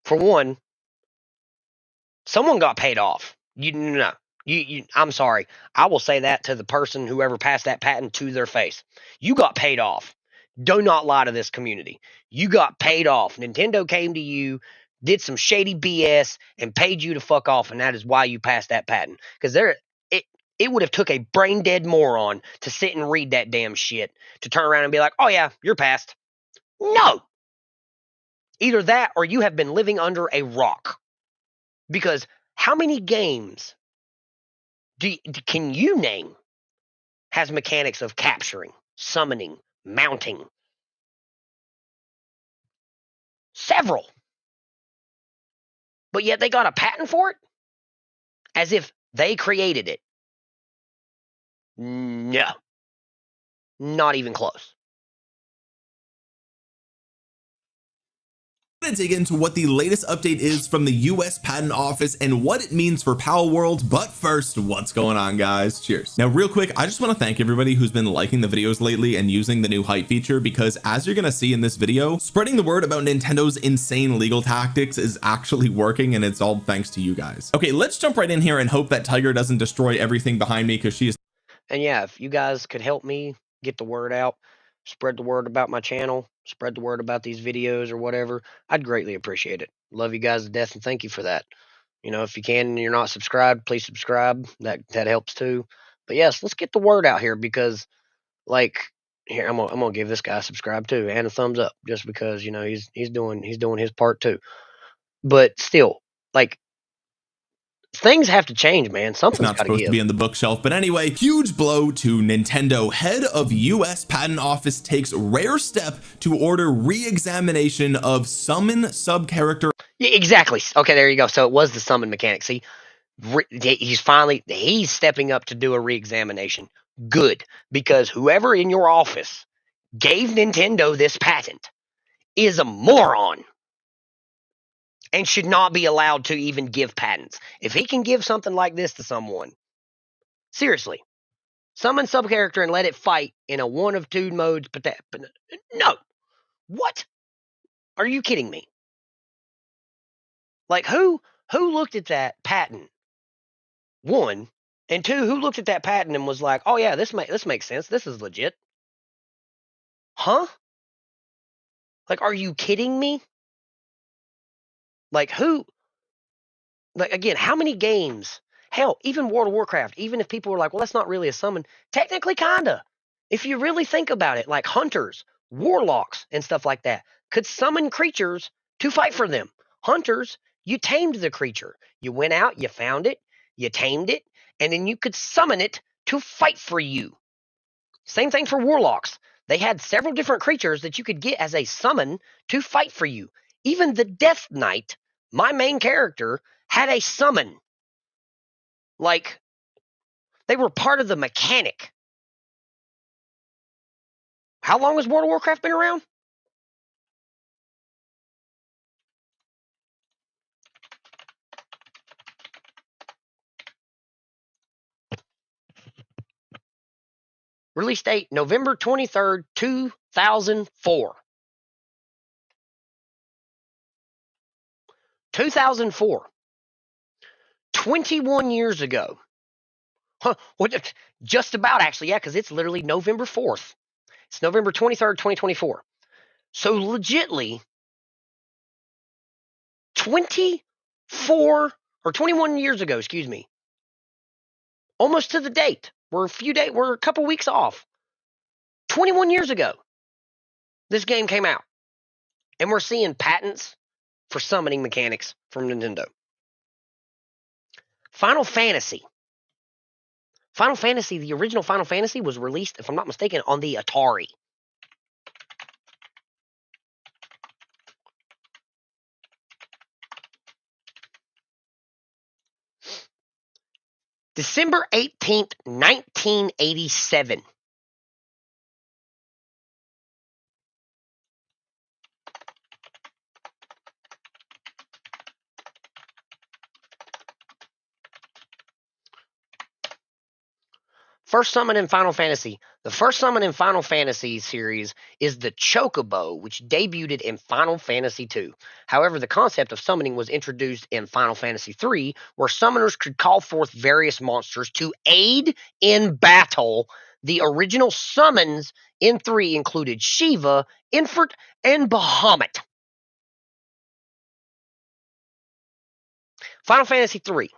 For one, someone got paid off. You know, I'm sorry. I will say that to the person whoever passed that patent to their face. You got paid off. Do not lie to this community. You got paid off. Nintendo came to you, did some shady BS, and paid you to fuck off, and that is why you passed that patent. Because it would have took a brain dead moron to sit and read that damn shit to turn around and be like, "Oh yeah, you're passed." No. Either that or you have been living under a rock. Because how many games can you name has mechanics of capturing, summoning, mounting? Several. but yet they got a patent for it as if they created it. No, not even close. I'm going to dig into what the latest update is from the US Patent Office and what it means for Pal World. But first, what's going on, guys? Cheers. Now, real quick, I just want to thank everybody who's been liking the videos lately and using the new hype feature, because as you're going to see in this video, spreading the word about Nintendo's insane legal tactics is actually working, and it's all thanks to you guys. Okay, let's jump right in here and hope that Tiger doesn't destroy everything behind me, because she is. And yeah, if you guys could help me get the word out, spread the word about my channel, spread the word about these videos or whatever, I'd greatly appreciate it. Love you guys to death, and thank you for that. You know, if you can and you're not subscribed, please subscribe. That helps too. But yes, let's get the word out here, because like here I'm gonna give this guy a subscribe too and a thumbs up, just because you know he's doing his part too. But still, like, things have to change, man. Something's Not got to supposed to give. be in the bookshelf, but anyway, huge blow to Nintendo. Head of US Patent Office takes rare step to order re-examination of summon sub-character. Yeah, exactly. Okay, there you go. So it was the summon mechanic. See, he's stepping up to do a re-examination. Good, because whoever in your office gave Nintendo this patent is a moron and should not be allowed to even give patents. If he can give something like this to someone, seriously, summon sub character and let it fight in a one of two modes. But no, what? Are you kidding me? Like, who looked at that patent? One, and two, who looked at that patent and was like, "Oh yeah, this makes sense. This is legit." Huh? Like, are you kidding me? Like, who? Like, again, how many games? Hell, even World of Warcraft. Even if people were like, "Well, that's not really a summon," technically, kinda. If you really think about it, like hunters, warlocks, and stuff like that could summon creatures to fight for them. Hunters, you tamed the creature. You went out, you found it, you tamed it, and then you could summon it to fight for you. Same thing for warlocks. They had several different creatures that you could get as a summon to fight for you. Even the Death Knight, my main character, had a summon. Like, they were part of the mechanic. How long has World of Warcraft been around? Release date November 23rd, 2004. 2004. 21 years ago. Huh, what, just about, actually, yeah, because it's literally November 4th. It's November 23rd, 2024. So, legitly, 24 or 21 years ago, excuse me, almost to the date. We're a couple weeks off. 21 years ago, this game came out. And we're seeing patents for summoning mechanics from Nintendo. Final Fantasy. The original Final Fantasy was released, if I'm not mistaken, on the Atari. December 18th, 1987. First summon in Final Fantasy. The first summon in Final Fantasy series is the Chocobo, which debuted in Final Fantasy II. However, the concept of summoning was introduced in Final Fantasy III, where summoners could call forth various monsters to aid in battle. The original summons in 3 included Shiva, Infert, and Bahamut. Final Fantasy III.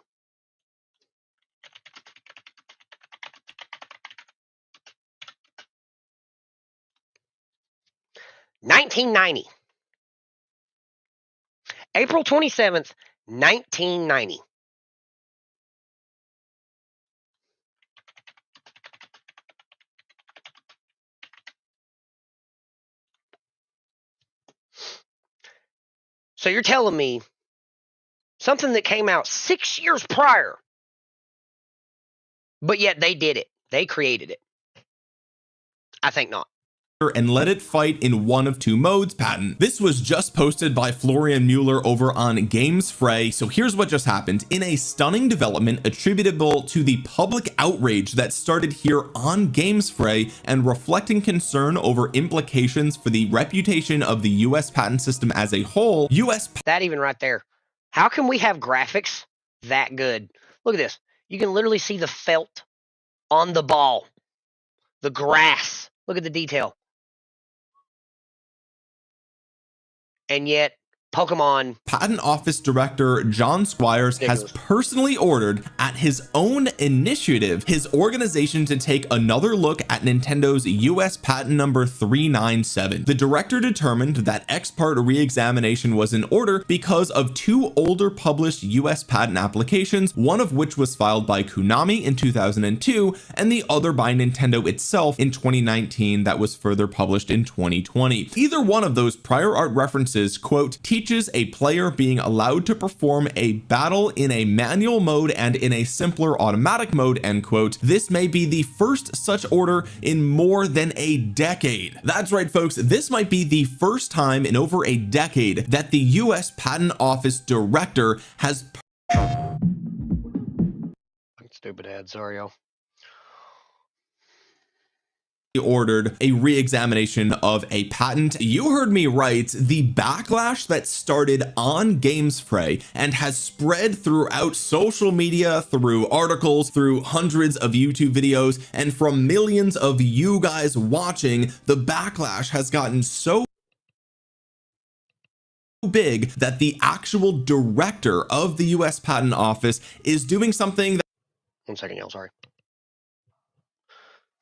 (1990). April 27th, 1990. So you're telling me Something that came out 6 years prior. But yet they did it. They created it. I think not. And let it fight in one of two modes patent. This was just posted by Florian Mueller over on GamesFray. So here's what just happened. In a stunning development attributable to the public outrage that started here on GamesFray and reflecting concern over implications for the reputation of the US patent system as a whole, that even right there. How can we have graphics that good? Look at this. You can literally see the felt on the ball, the grass. Look at the detail. And yet, Pokemon Patent Office Director John Squires has personally ordered, at his own initiative, his organization to take another look at Nintendo's US patent number 397. The director determined that ex parte re-examination was in order because of two older published US patent applications, one of which was filed by Konami in 2002 and the other by Nintendo itself in 2019 that was further published in 2020. Either one of those prior art references, quote, teaches a player being allowed to perform a battle in a manual mode and in a simpler automatic mode, end quote. This may be the first such order in more than a decade. That's right, folks. This might be the first time in over a decade that the US Patent Office director has stupid ad, sorry y'all. Ordered a re-examination of a patent. You heard me right. The backlash that started on GamesFray and has spread throughout social media, through articles, through hundreds of YouTube videos, and from millions of you guys watching, the backlash has gotten so big that the actual director of the US Patent Office is doing something that— one second, y'all, sorry.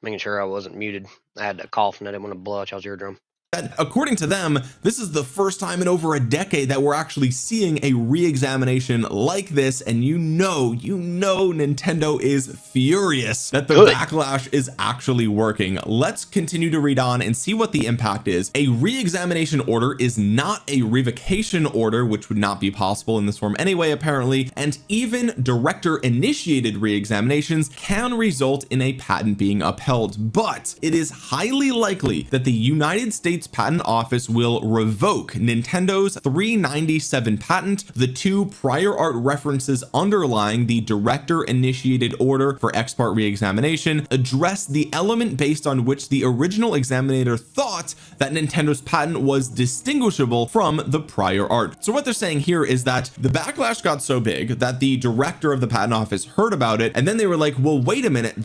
Making sure I wasn't muted. I had a cough and I didn't want to blow out y'all's eardrum. That, according to them, this is the first time in over a decade that we're actually seeing a re-examination like this, and you know Nintendo is furious that the backlash is actually working. Let's continue to read on and see what the impact is. A re-examination order is not a revocation order, which would not be possible in this form anyway, apparently, and even director-initiated re-examinations can result in a patent being upheld, but it is highly likely that the United States Patent Office will revoke Nintendo's 397 patent, the two prior art references underlying the director initiated order for ex parte re-examination, address the element based on which the original examiner thought that Nintendo's patent was distinguishable from the prior art. So what they're saying here is that the backlash got so big that the director of the Patent Office heard about it, and then they were like, well, wait a minute,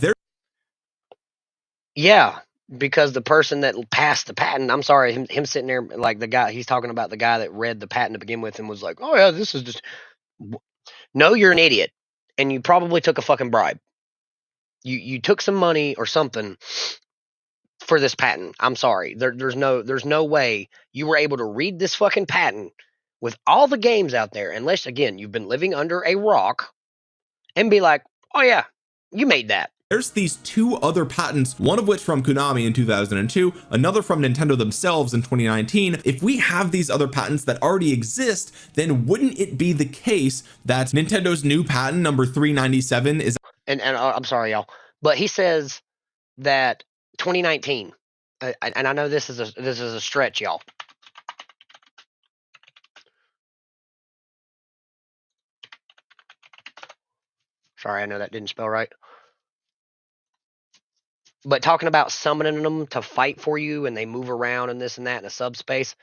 yeah, because the person that passed the patent, I'm sorry, him sitting there, like the guy, he's talking about the guy that read the patent to begin with and was like, oh yeah, this is just, no, you're an idiot. And you probably took a fucking bribe. You took some money or something for this patent. I'm sorry. There's no way you were able to read this fucking patent with all the games out there, unless, again, you've been living under a rock, and be like, oh yeah, you made that. There's these two other patents, one of which from Konami in 2002, another from Nintendo themselves in 2019. If we have these other patents that already exist, then wouldn't it be the case that Nintendo's new patent number 397 is— and I'm sorry, y'all, but he says that 2019, and I know this is a stretch, y'all. Sorry, I know that didn't spell right. But talking about summoning them to fight for you and they move around and this and that in a subspace.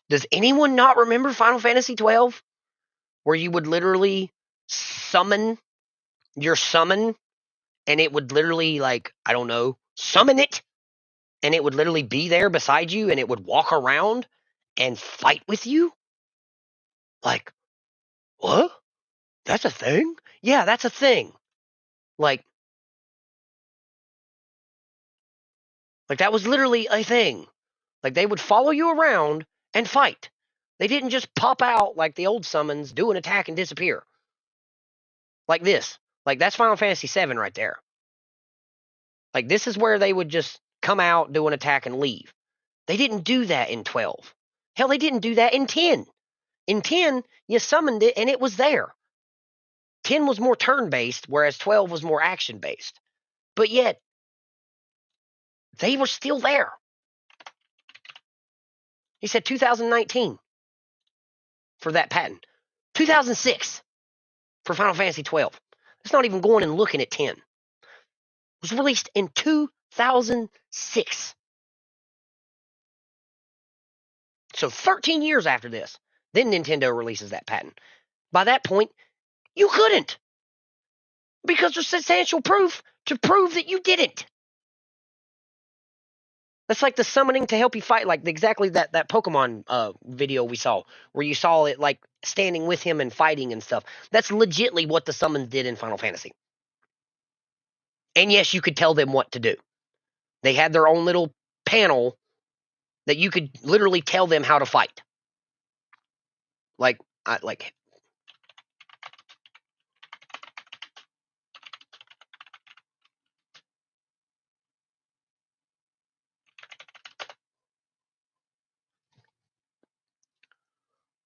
Does anyone not remember Final Fantasy 12? Where you would literally summon your summon and it would literally, like, I don't know, summon it, and it would literally be there beside you and it would walk around and fight with you? Like, what? That's a thing? Yeah, that's a thing. Like that was literally a thing. Like, they would follow you around and fight. They didn't just pop out like the old summons, do an attack and disappear. Like this. Like, that's Final Fantasy 7 right there. Like, this is where they would just come out, do an attack and leave. They didn't do that in 12. Hell, they didn't do that in 10. In 10, you summoned it and it was there. 10 was more turn-based, whereas 12 was more action-based. But yet, they were still there. He said 2019 for that patent. 2006 for Final Fantasy 12. It's not even going and looking at 10. It was released in 2006. So 13 years after this, then Nintendo releases that patent. By that point, you couldn't. Because there's substantial proof to prove that you didn't. That's like the summoning to help you fight, like exactly that Pokemon video we saw, where you saw it like standing with him and fighting and stuff. That's legitly what the summons did in Final Fantasy. And yes, you could tell them what to do. They had their own little panel that you could literally tell them how to fight.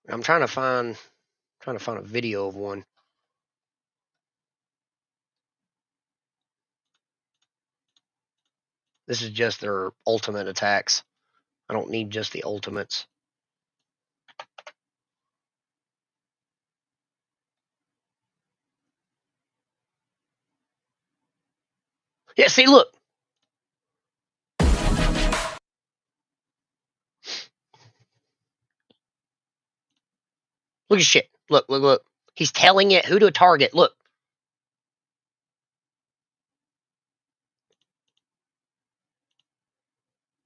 I'm trying to find a video of one. This is just their ultimate attacks. I don't need just the ultimates. Yeah, see, look. Look at shit. Look. He's telling it who to target. Look.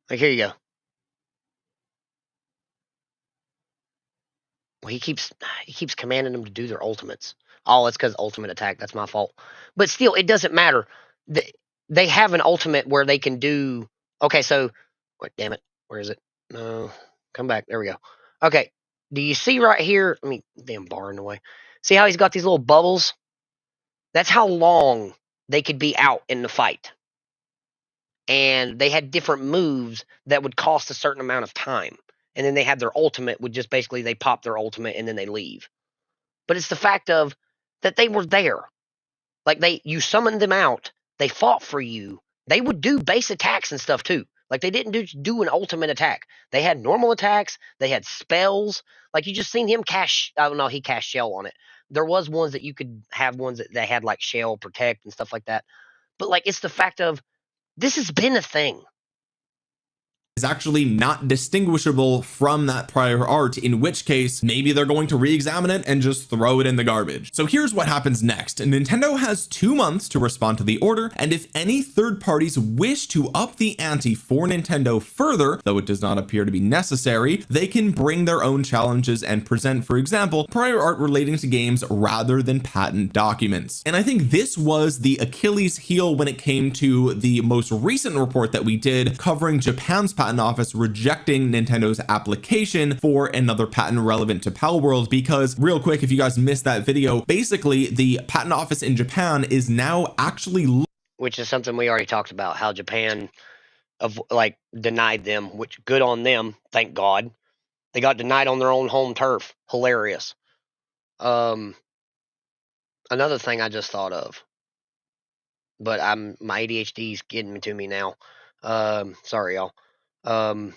Like, here you go. Well, he keeps commanding them to do their ultimates. Oh, it's because ultimate attack. That's my fault. But still, it doesn't matter. They have an ultimate where they can do. Okay, so, what? Damn it, where is it? No, come back. There we go. Okay, do you see right here? Let me damn bar in the way. See how he's got these little bubbles? That's how long they could be out in the fight. And they had different moves that would cost a certain amount of time. And then they had their ultimate, would just basically they pop their ultimate and then they leave. But it's the fact of that they were there. Like you summoned them out, they fought for you. They would do base attacks and stuff too. Like they didn't do an ultimate attack. They had normal attacks, they had spells. Like you just seen him cast, oh no, he cast shell on it. There was ones that you could have ones that they had like shell, protect, and stuff like that. But like it's the fact of this has been a thing. Is actually not distinguishable from that prior art, in which case maybe they're going to re-examine it and just throw it in the garbage. So here's what happens next. Nintendo has 2 months to respond to the order, and if any third parties wish to up the ante for Nintendo further, though it does not appear to be necessary, they can bring their own challenges and present, for example, prior art relating to games rather than patent documents. And I think this was the Achilles heel when it came to the most recent report that we did covering Japan's patent office rejecting Nintendo's application for another patent relevant to Pal World. Because real quick, if you guys missed that video, basically the patent office in Japan is now actually, which is something we already talked about, how Japan denied them, which good on them, thank God. They got denied on their own home turf. Hilarious. Another thing I just thought of, but my ADHD is getting to me now. Sorry y'all. Trying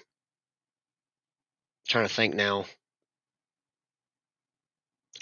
to think now.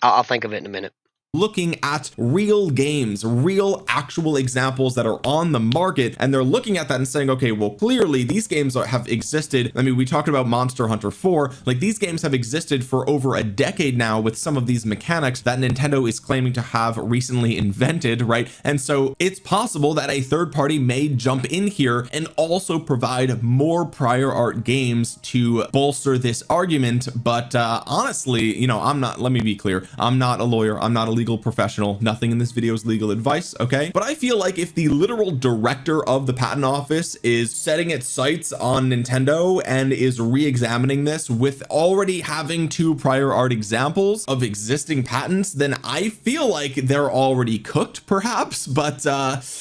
I'll think of it in a minute. Looking at real games, real actual examples that are on the market, and they're looking at that and saying, okay, well, clearly these games have existed. I mean, we talked about Monster Hunter 4, like these games have existed for over a decade now with some of these mechanics that Nintendo is claiming to have recently invented, right? And so it's possible that a third party may jump in here and also provide more prior art games to bolster this argument. But honestly, you know, let me be clear, I'm not a lawyer, I'm not a legal professional, nothing in this video is legal advice, okay, but I feel like if the literal director of the patent office is setting its sights on Nintendo and is re-examining this with already having two prior art examples of existing patents, then I feel like they're already cooked perhaps. But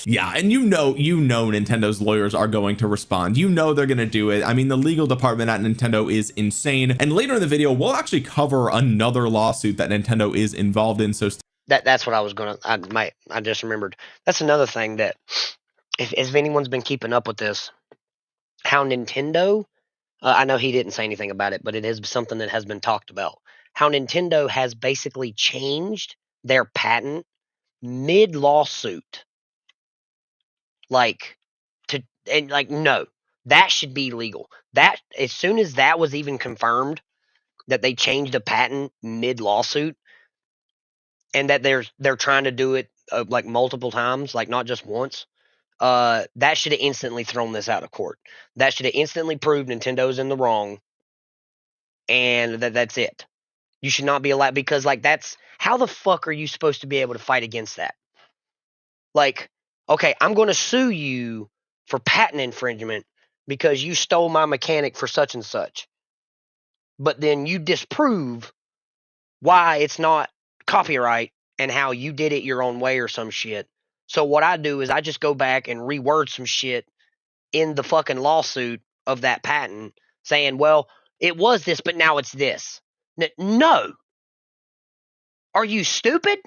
yeah, and you know Nintendo's lawyers are going to respond. You know they're going to do it. I mean, the legal department at Nintendo is insane, and later in the video we'll actually cover another lawsuit that Nintendo is involved in, so that's what I was gonna. I just remembered. That's another thing that if anyone's been keeping up with this, how Nintendo. I know he didn't say anything about it, but it is something that has been talked about. How Nintendo has basically changed their patent mid lawsuit, like no, that should be legal. That as soon as that was even confirmed that they changed a patent mid lawsuit, and that they're trying to do it like multiple times, like not just once. That should have instantly thrown this out of court. That should have instantly proved Nintendo's in the wrong, and that's it. You should not be allowed, because like that's how the fuck are you supposed to be able to fight against that? Like, okay, I'm going to sue you for patent infringement because you stole my mechanic for such and such, but then you disprove why it's not copyright and how you did it your own way or some shit. So what I do is I just go back and reword some shit in the fucking lawsuit of that patent saying, well, it was this, but now it's this. No. Are you stupid?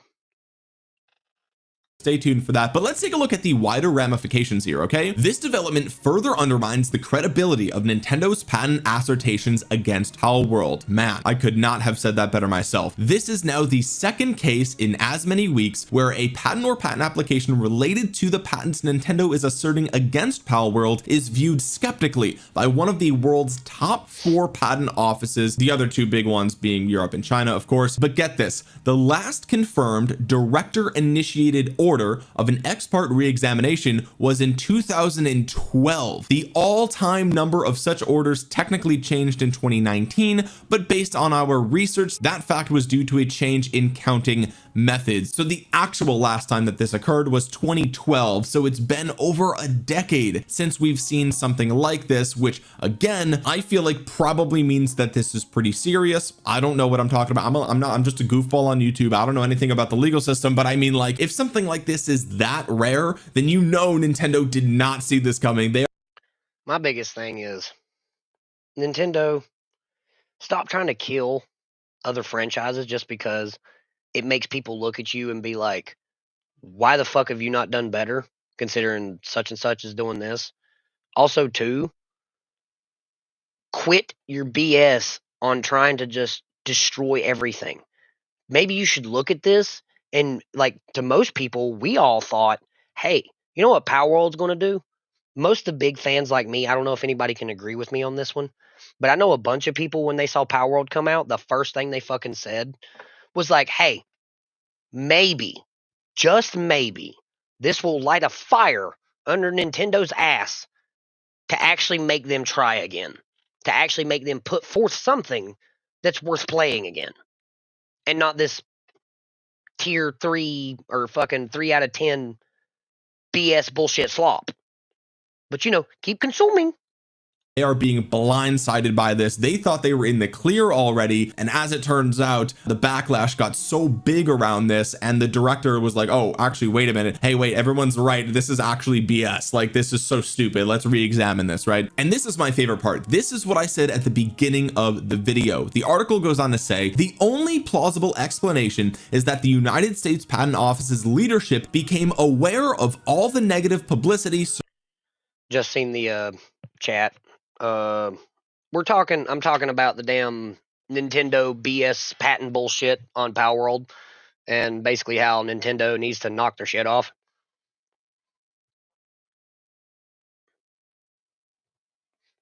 stay tuned for that. But let's take a look at the wider ramifications here. Okay, this development further undermines the credibility of Nintendo's patent assertions against Palworld. Man, I could not have said that better myself. This is now the second case in as many weeks where a patent or patent application related to the patents Nintendo is asserting against Palworld is viewed skeptically by one of the world's top 4 patent offices, the other 2 big ones being Europe and China, of course. But get this, the last confirmed director initiated order of an ex parte re-examination was in 2012. The all-time number of such orders technically changed in 2019, but based on our research, that fact was due to a change in counting methods. So the actual last time that this occurred was 2012. So it's been over a decade since we've seen something like this, which again, I feel like probably means that this is pretty serious. I don't know what I'm talking about. I'm just a goofball on YouTube. I don't know anything about the legal system, but I mean, like, if something like this is that rare, then you know Nintendo did not see this coming. My biggest thing is Nintendo, stop trying to kill other franchises just because it makes people look at you and be like, why the fuck have you not done better considering such and such is doing this? Also, too, quit your BS on trying to just destroy everything. Maybe you should look at this and, like, to most people, we all thought, hey, you know what Power World's going to do? Most of the big fans like me, I don't know if anybody can agree with me on this one, but I know a bunch of people when they saw Power World come out, the first thing they fucking said was like, hey, maybe, just maybe, this will light a fire under Nintendo's ass to actually make them try again, to actually make them put forth something that's worth playing again, and not this tier 3 or fucking 3 out of 10 BS bullshit slop. But keep consuming. They are being blindsided by this. They thought they were in the clear already, and as it turns out, the backlash got so big around this, and the director was like, oh, actually, wait a minute, hey, wait, everyone's right, this is actually BS, like, this is so stupid, let's re-examine this, right? And this is my favorite part. This is what I said at the beginning of the video. The article goes on to say, the only plausible explanation is that the United States Patent Office's leadership became aware of all the negative publicity. Just seen the chat. I'm talking about the damn Nintendo BS patent bullshit on Power World, and basically how Nintendo needs to knock their shit off.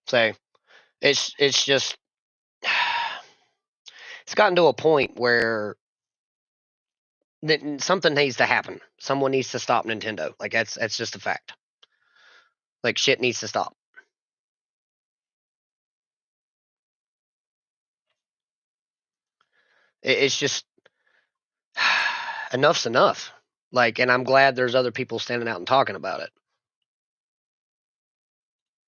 So it's just it's gotten to a point where something needs to happen. Someone needs to stop Nintendo. Like that's just a fact. Like shit needs to stop. It's just enough's enough. Like, and I'm glad there's other people standing out and talking about it.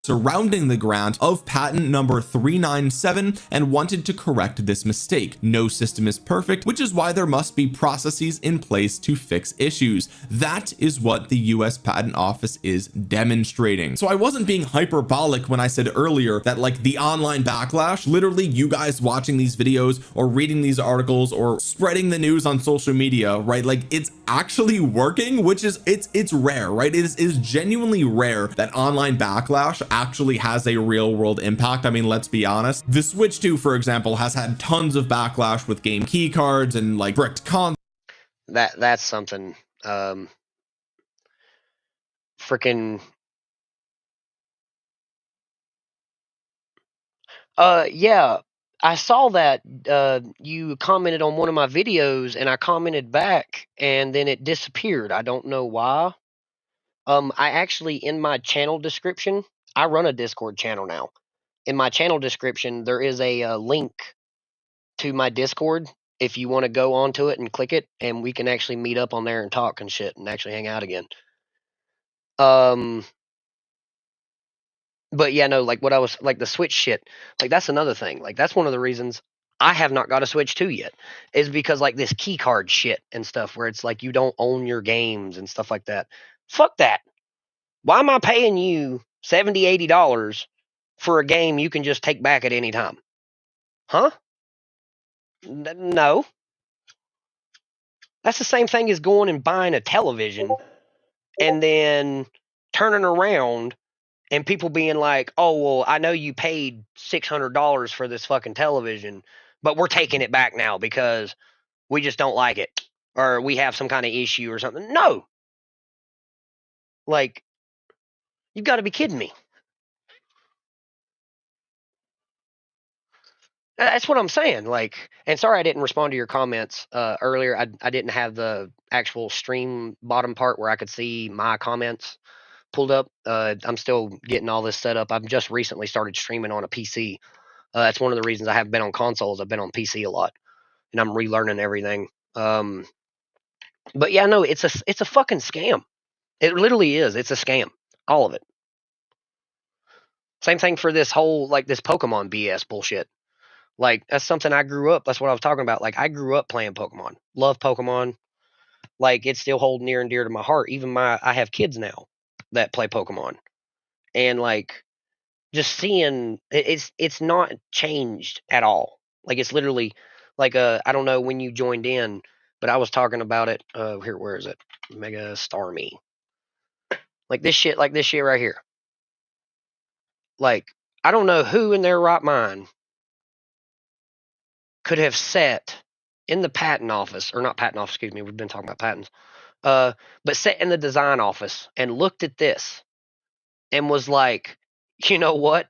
Surrounding the grant of patent number 397 and wanted to correct this mistake. No system is perfect, which is why there must be processes in place to fix issues. That is what the US Patent Office is demonstrating. So I wasn't being hyperbolic when I said earlier that like the online backlash, literally you guys watching these videos or reading these articles or spreading the news on social media, right? Like it's actually working, which is it's rare, right? It is genuinely rare that online backlash actually has a real world impact. I mean, let's be honest, the Switch 2 for example has had tons of backlash with game key cards and like bricked consoles. That's something. Freaking yeah, I saw that you commented on one of my videos and I commented back and then it disappeared. I don't know why. I actually, in my channel description, I run a Discord channel now. In my channel description, there is a link to my Discord if you want to go onto it and click it, and we can actually meet up on there and talk and shit and actually hang out again. But yeah, no, like what I was like the Switch shit, like that's another thing. Like that's one of the reasons I have not got a Switch 2 yet, is because like this key card shit and stuff where it's like you don't own your games and stuff like that. Fuck that. Why am I paying you $70, $80 for a game you can just take back at any time? Huh? No. That's the same thing as going and buying a television and then turning around and people being like, "Oh, well, I know you paid $600 for this fucking television, but we're taking it back now because we just don't like it or we have some kind of issue or something." No. Like, you've got to be kidding me. That's what I'm saying. Like, and sorry I didn't respond to your comments earlier. I didn't have the actual stream bottom part where I could see my comments pulled up. I'm still getting all this set up. I've just recently started streaming on a PC. That's one of the reasons I haven't been on consoles. I've been on PC a lot, and I'm relearning everything. But yeah, no, it's a fucking scam. It literally is. It's a scam. All of it. Same thing for this whole like this Pokemon BS bullshit. Like that's something I grew up. That's what I was talking about. Like I grew up playing Pokemon. Love Pokemon. Like it's still holding near and dear to my heart. Even I have kids now that play Pokemon, and like just seeing it's not changed at all. Like it's literally like I don't know when you joined in, but I was talking about it. Here, where is it? Mega Starmie. Like this shit right here. Like I don't know who in their right mind could have sat in the patent office, or not patent office, excuse me, we've been talking about patents, but sat in the design office and looked at this and was like, you know what?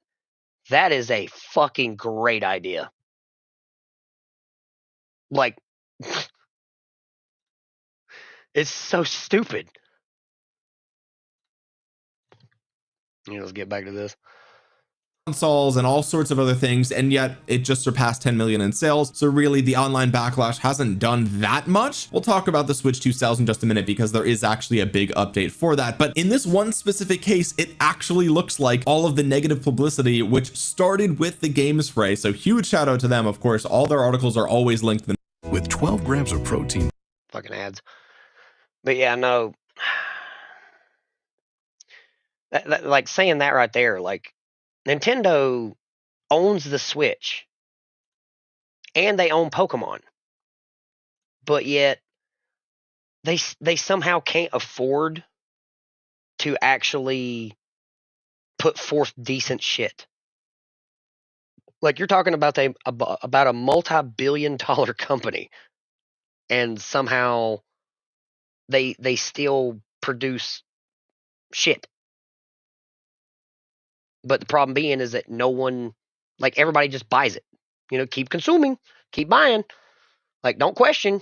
That is a fucking great idea. Like, it's so stupid. Let's get back to this. Consoles and all sorts of other things, and yet it just surpassed 10 million in sales. So really the online backlash hasn't done that much. We'll talk about the Switch 2 sales in just a minute because there is actually a big update for that. But in this one specific case, it actually looks like all of the negative publicity which started with the games fray. So huge shout out to them. Of course, all their articles are always linked With 12 grams of protein. Fucking ads. But yeah, no. Like saying that right there, like Nintendo owns the Switch and they own Pokemon, but yet they somehow can't afford to actually put forth decent shit. Like you're talking about a multi-billion-dollar company, and somehow they still produce shit. But the problem being is that no one, like everybody just buys it. Keep consuming, keep buying. Like don't question.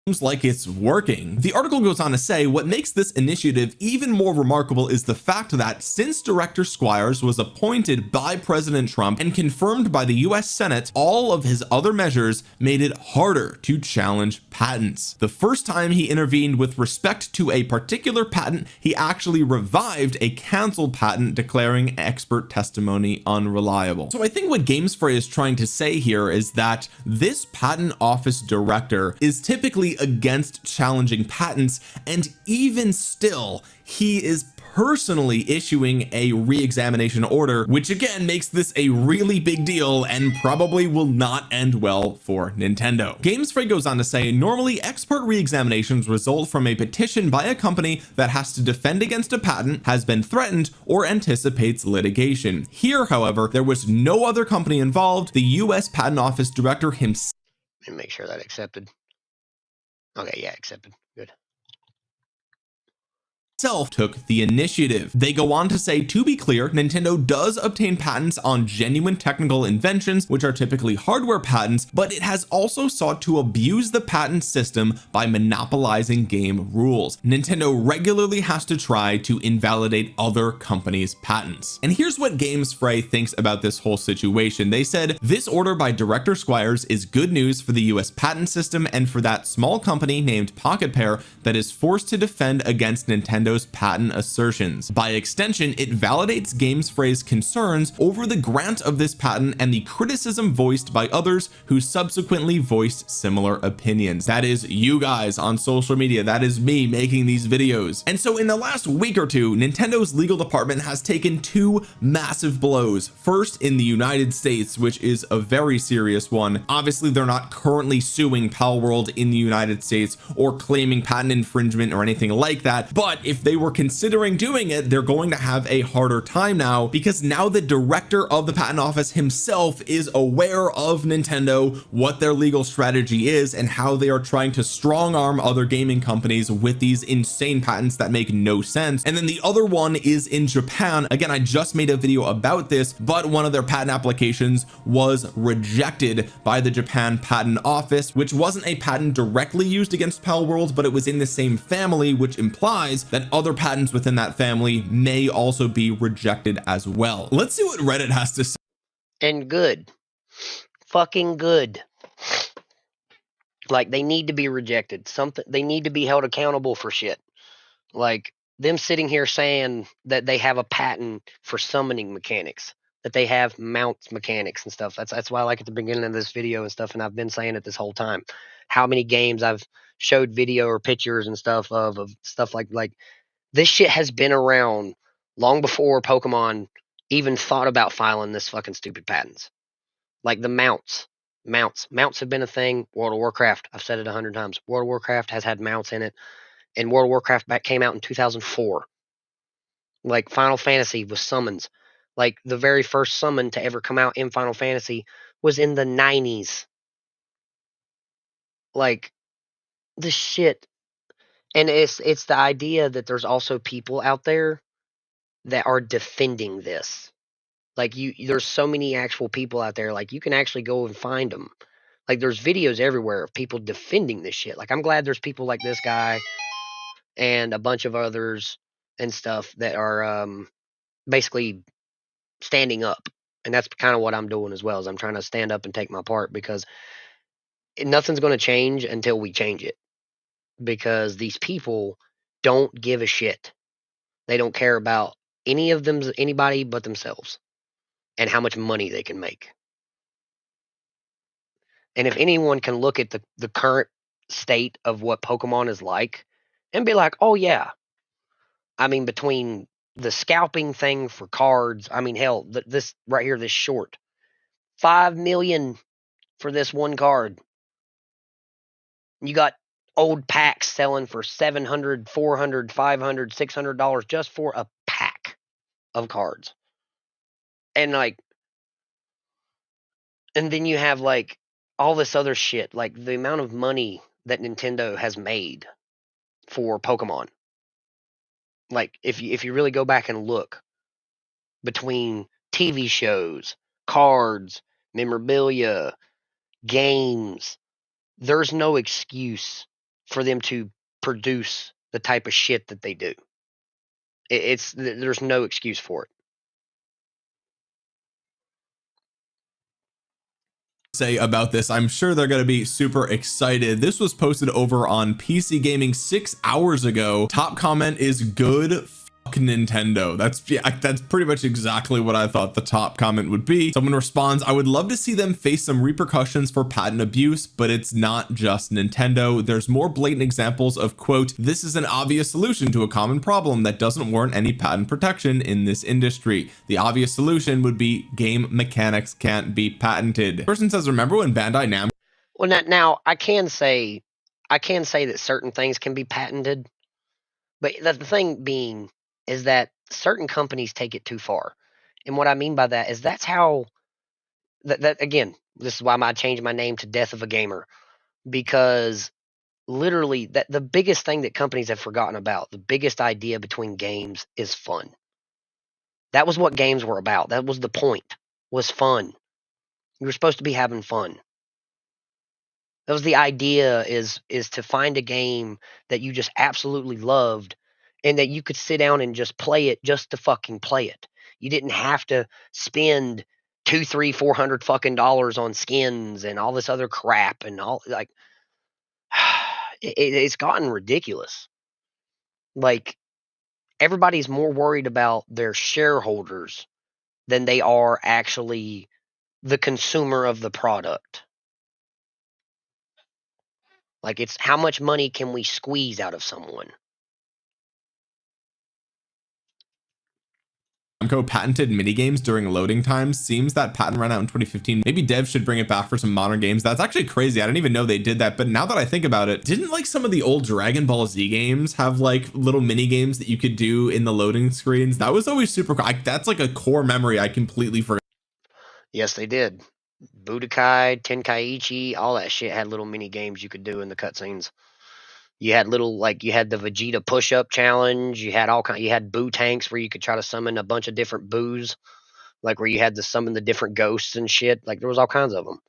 seems like it's working. The article goes on to say what makes this initiative even more remarkable is the fact that since Director Squires was appointed by President Trump and confirmed by the US Senate, all of his other measures made it harder to challenge patents. The first time he intervened with respect to a particular patent, he actually revived a canceled patent, declaring expert testimony unreliable. So I think what GameSpray is trying to say here is that this patent office director is typically against challenging patents, and even still he is personally issuing a re-examination order, which again makes this a really big deal and probably will not end well for Nintendo. GameSpray goes on to say normally expert re-examinations result from a petition by a company that has to defend against a patent, has been threatened, or anticipates litigation. Here however, there was no other company involved. The US Patent Office director himself. Let me make sure that accepted. Okay, yeah, accepted. Good. Took the initiative. They go on to say, to be clear, Nintendo does obtain patents on genuine technical inventions, which are typically hardware patents, but it has also sought to abuse the patent system by monopolizing game rules. Nintendo regularly has to try to invalidate other companies' patents. And here's what GameSpray thinks about this whole situation. They said this order by Director Squires is good news for the US patent system and for that small company named Pocket Pair that is forced to defend against Nintendo's patent assertions. By extension, it validates GameSpray's concerns over the grant of this patent and the criticism voiced by others who subsequently voiced similar opinions. That is you guys on social media. That is me making these videos. And so in the last week or two, Nintendo's legal department has taken two massive blows. First, in the United States, which is a very serious one. Obviously, they're not currently suing Palworld in the United States or claiming patent infringement or anything like that, but if they were considering doing it, they're going to have a harder time now, because now the director of the patent office himself is aware of Nintendo, what their legal strategy is, and how they are trying to strong arm other gaming companies with these insane patents that make no sense. And then the other one is in Japan. Again, I just made a video about this, but one of their patent applications was rejected by the Japan Patent Office, which wasn't a patent directly used against Palworld, but it was in the same family, which implies that other patents within that family may also be rejected as well. Let's see what Reddit has to say. And good. Fucking good. Like, they need to be rejected. They need to be held accountable for shit. Like, them sitting here saying that they have a patent for summoning mechanics, that they have mounts mechanics and stuff. That's why I like at the beginning of this video and stuff, and I've been saying it this whole time. How many games I've showed video or pictures and stuff of stuff like this shit has been around long before Pokemon even thought about filing this fucking stupid patents. Like the mounts have been a thing. World of Warcraft, I've said it 100 times. World of Warcraft has had mounts in it, and World of Warcraft came out in 2004. Like Final Fantasy was summons. Like the very first summon to ever come out in Final Fantasy was in the 90s. Like the shit. And it's the idea that there's also people out there that are defending this. Like there's so many actual people out there. Like you can actually go and find them. Like there's videos everywhere of people defending this shit. Like I'm glad there's people like this guy and a bunch of others and stuff that are basically standing up. And that's kind of what I'm doing as well, is I'm trying to stand up and take my part, because nothing's going to change until we change it. Because these people don't give a shit. They don't care about anybody but themselves and how much money they can make. And if anyone can look at the current state of what Pokemon is like and be like, oh yeah, I mean, between the scalping thing for cards, I mean, hell, this right here, this short, 5 million for this one card. You got old packs selling for $700, $400, $500, $600 just for a pack of cards. And and then you have all this other shit, like the amount of money that Nintendo has made for Pokemon. Like if you really go back and look between TV shows, cards, memorabilia, games, there's no excuse for them to produce the type of shit that they do. There's no excuse for it. Say about this. I'm sure they're going to be super excited. This was posted over on PC Gaming 6 hours ago. Top comment is good. Nintendo. That's pretty much exactly what I thought the top comment would be. Someone responds, I would love to see them face some repercussions for patent abuse, but it's not just Nintendo. There's more blatant examples of, quote, this is an obvious solution to a common problem that doesn't warrant any patent protection in this industry. The obvious solution would be game mechanics can't be patented. Person says, remember when Bandai Namco— Well, now I can say that certain things can be patented, but the thing being is that certain companies take it too far. And what I mean by that is that's how that again, this is why I changed my name to Death of a Gamer, because literally that the biggest thing that companies have forgotten about, the biggest idea between games is fun. That was what games were about. That was the point, was fun. You were supposed to be having fun. That was the idea, is to find a game that you just absolutely loved and that you could sit down and just play it just to fucking play it. You didn't have to spend $200, $300, $400 fucking dollars on skins and all this other crap and all, like, it's gotten ridiculous. Like, everybody's more worried about their shareholders than they are actually the consumer of the product. Like, it's how much money can we squeeze out of someone? Namco patented minigames during loading times. Seems that patent ran out in 2015. Maybe devs should bring it back for some modern games. That's actually crazy. I didn't even know they did that, but now that I think about it, didn't like some of the old Dragon Ball Z games have like little mini games that you could do in the loading screens? That was always super cool. That's like a core memory I completely forgot. Yes, they did. Budokai, Tenkaichi, all that shit had little mini games you could do in the cutscenes. You had little, like, you had the Vegeta push-up challenge. You had you had boo tanks where you could try to summon a bunch of different boos, like where you had to summon the different ghosts and shit. Like, there was all kinds of them.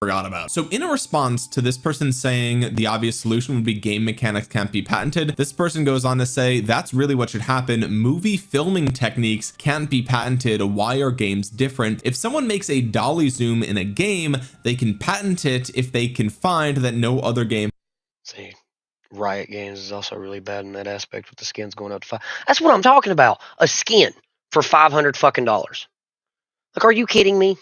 Forgot about. So in a response to this person saying the obvious solution would be game mechanics can't be patented, this person goes on to say that's really what should happen. Movie filming techniques can't be patented. Why are games different? If someone makes a dolly zoom in a game, they can patent it if they can find that no other game. See, Riot Games is also really bad in that aspect with the skins going up to $5. That's what I'm talking about. A skin for $500 fucking dollars. Like, are you kidding me?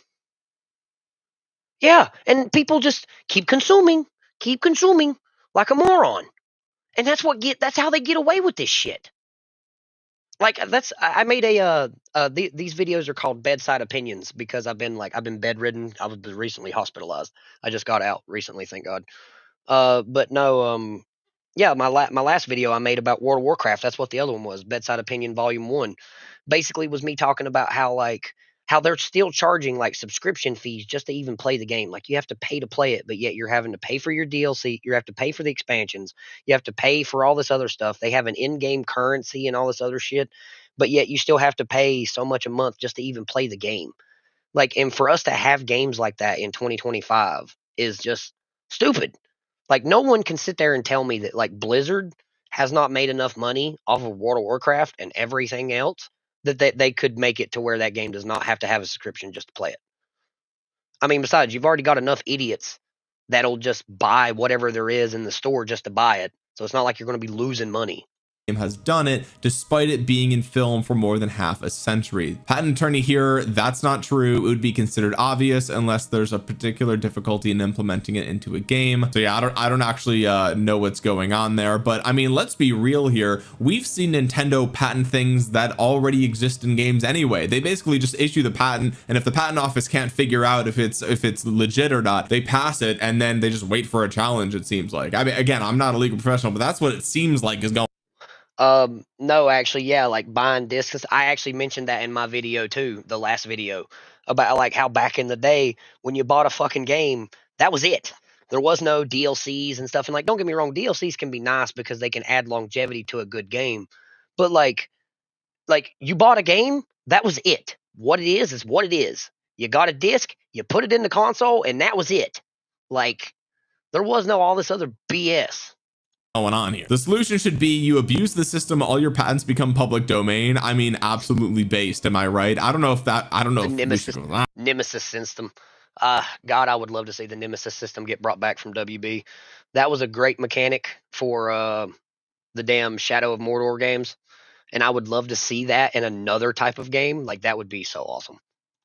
Yeah, and people just keep consuming like a moron. And that's how they get away with this shit. Like, I made these videos are called bedside opinions because I've been bedridden. I was recently hospitalized. I just got out recently, thank God. But no, yeah, my last video I made about World of Warcraft, that's what the other one was, Bedside Opinion Volume 1. Basically was me talking about how they're still charging like subscription fees just to even play the game. Like, you have to pay to play it, but yet you're having to pay for your DLC, you have to pay for the expansions, you have to pay for all this other stuff. They have an in-game currency and all this other shit, but yet you still have to pay so much a month just to even play the game. Like, and for us to have games like that in 2025 is just stupid. Like, no one can sit there and tell me that, like, Blizzard has not made enough money off of World of Warcraft and everything else that they could make it to where that game does not have to have a subscription just to play it. I mean, besides, you've already got enough idiots that'll just buy whatever there is in the store just to buy it. So it's not like you're going to be losing money. Has done it despite it being in film for more than half a century. Patent attorney here, that's not true. It would be considered obvious unless there's a particular difficulty in implementing it into a game. So yeah, I don't actually know what's going on there, but I mean, let's be real here. We've seen Nintendo patent things that already exist in games anyway. They basically just issue the patent, and if the patent office can't figure out if it's legit or not, they pass it and then they just wait for a challenge, it seems like. I mean, again, I'm not a legal professional, but that's what it seems like is going. No, actually, yeah, like buying discs. I actually mentioned that in my video too, the last video, about like how back in the day when you bought a fucking game, that was it. There was no DLCs and stuff. And like, don't get me wrong, DLCs can be nice because they can add longevity to a good game. But like you bought a game, that was it. What it is what it is. You got a disc, you put it in the console, and that was it. Like, there was no all this other BS. going on here. The solution should be you abuse the system, all your patents become public domain. I mean, absolutely based. Am I right? I don't know if Nemesis system. God, I would love to see the Nemesis system get brought back from WB. That was a great mechanic for the damn Shadow of Mordor games, and I would love to see that in another type of game. Like that would be so awesome.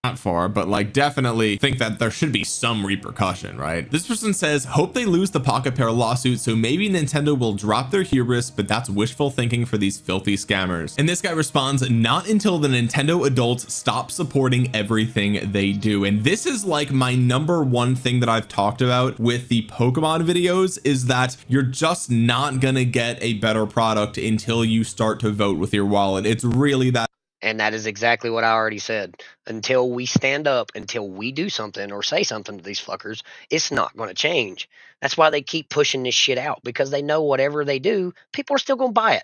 Not far, but like definitely think that there should be some repercussion, right? This person says, hope they lose the Pocket Pair lawsuit, so maybe Nintendo will drop their hubris, but that's wishful thinking for these filthy scammers. And this guy responds, not until the Nintendo adults stop supporting everything they do. And this is like my number one thing that I've talked about with the Pokemon videos, is that you're just not gonna get a better product until you start to vote with your wallet. It's really that. And that is exactly what I already said. Until we stand up, until we do something or say something to these fuckers, it's not going to change. That's why they keep pushing this shit out, because they know whatever they do, people are still going to buy it.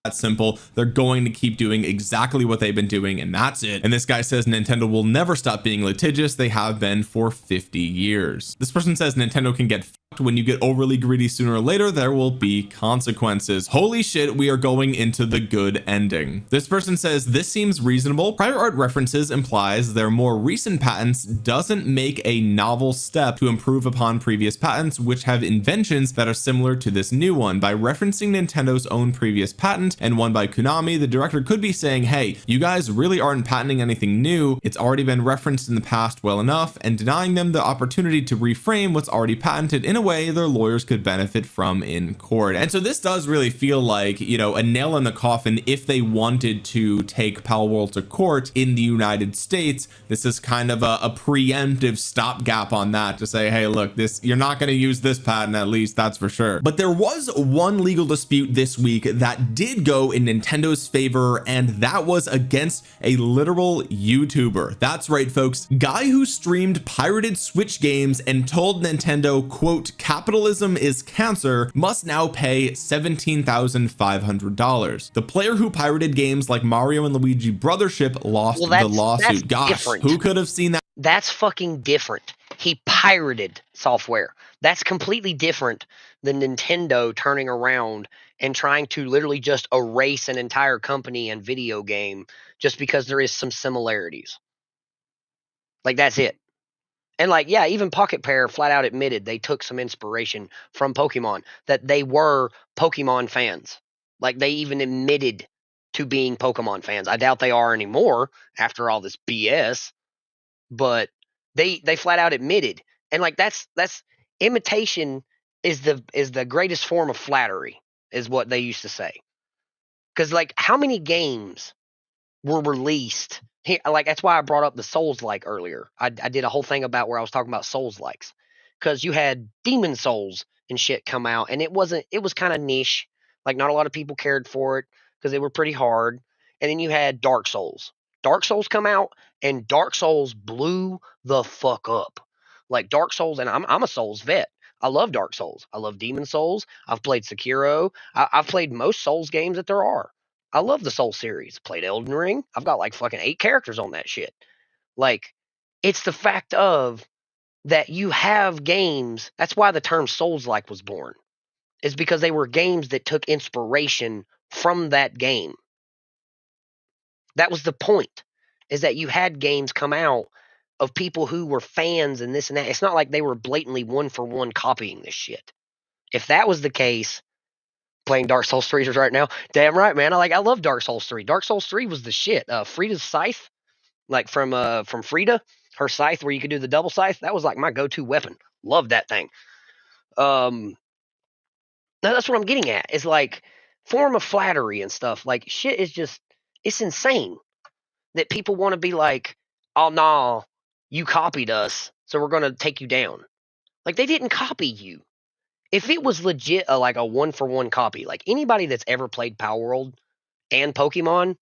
That simple. They're going to keep doing exactly what they've been doing, and that's it. And this guy says Nintendo will never stop being litigious. They have been for 50 years. This person says Nintendo can get fucked. When you get overly greedy, sooner or later there will be consequences. Holy shit, we are going into the good ending. This person says this seems reasonable. Prior art references implies their more recent patents doesn't make a novel step to improve upon previous patents which have inventions that are similar to this new one. By referencing Nintendo's own previous patent and one by Konami, the director could be saying, hey, you guys really aren't patenting anything new, it's already been referenced in the past well enough, and denying them the opportunity to reframe what's already patented in a way their lawyers could benefit from in court. And so this does really feel like, you know, a nail in the coffin if they wanted to take Palworld to court in the United States. This is kind of a preemptive stopgap on that to say, hey, look, this, you're not going to use this patent, at least that's for sure. But there was one legal dispute this week that did go in Nintendo's favor, and that was against a literal YouTuber. That's right, folks. Guy who streamed pirated Switch games and told Nintendo, quote, capitalism is cancer, must now pay $17,500. The player who pirated games like Mario and Luigi Brothership lost the lawsuit. Gosh, different. Who could have seen that? That's fucking different. He pirated software. That's completely different than Nintendo turning around and trying to literally just erase an entire company and video game just because there is some similarities. Like, that's it. And like, yeah, even Pocket Pair flat out admitted they took some inspiration from Pokemon, that they were Pokemon fans. Like, they even admitted to being Pokemon fans. I doubt they are anymore after all this BS, but they flat out admitted. And like, that's imitation is the greatest form of flattery, is what they used to say. Because like, how many games were released here? Like, that's why I brought up the Souls-like earlier. I did a whole thing about where I was talking about Souls-likes, because you had Demon Souls and shit come out, and it was kind of niche. Like, not a lot of people cared for it because they were pretty hard. And then you had Dark Souls. Dark Souls come out, and Dark Souls blew the fuck up. Like, Dark Souls, and I'm a Souls vet. I love Dark Souls. I love Demon Souls. I've played Sekiro. I've played most Souls games that there are. I love the Soul series. Played Elden Ring. I've got like fucking 8 characters on that shit. Like, it's the fact of that you have games. That's why the term Souls-like was born. Is because they were games that took inspiration from that game. That was the point. Is that you had games come out of people who were fans and this and that. It's not like they were blatantly one for one copying this shit. If that was the case, playing Dark Souls 3 right now, damn right, man. I love Dark Souls 3. Dark Souls 3 was the shit. Frida's scythe, like from Frida, her scythe where you could do the double scythe, that was like my go-to weapon. Loved that thing. Now that's what I'm getting at. Is like form of flattery and stuff. Like, shit is just, it's insane that people want to be like, oh no, you copied us, so we're gonna take you down. Like, they didn't copy you. If it was legit like a one-for-one copy, like anybody that's ever played Palworld and Pokemon,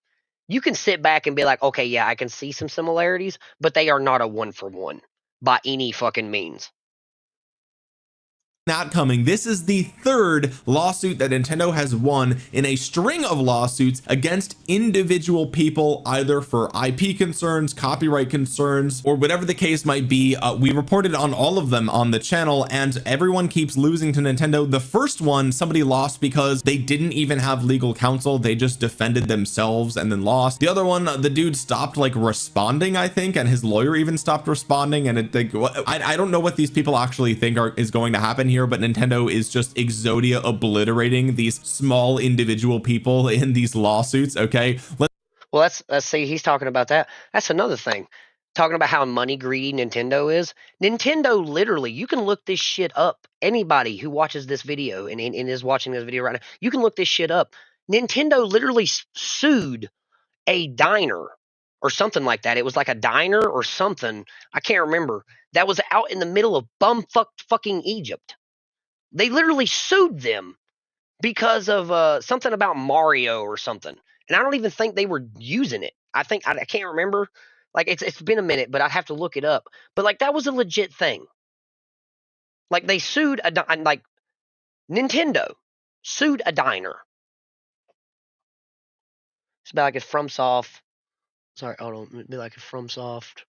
you can sit back and be like, okay, yeah, I can see some similarities, but they are not a one-for-one by any fucking means. not coming. This is the third lawsuit that Nintendo has won in a string of lawsuits against individual people, either for IP concerns, copyright concerns, or whatever the case might be. We reported on all of them on the channel, and everyone keeps losing to Nintendo. The first one, somebody lost because they didn't even have legal counsel. They just defended themselves and then lost. The other one, the dude stopped like responding, I think, and his lawyer even stopped responding. And I don't know what these people actually think is going to happen here, but Nintendo is just Exodia obliterating these small individual people in these lawsuits. Okay, well, let's see, he's talking about that. That's another thing, talking about how money greedy Nintendo is. Nintendo literally, you can look this shit up. Anybody who watches this video and is watching this video right now, you can look this shit up. Nintendo literally sued a diner or something like that. It was like a diner or something, I can't remember, that was out in the middle of fucking Egypt. They literally sued them because of something about Mario or something. And I don't even think they were using it. I think I can't remember. Like it's been a minute, but I'd have to look it up. But like that was a legit thing. Like they sued like Nintendo sued a diner. It's about like a FromSoft. Sorry, hold on. It'd be like a FromSoft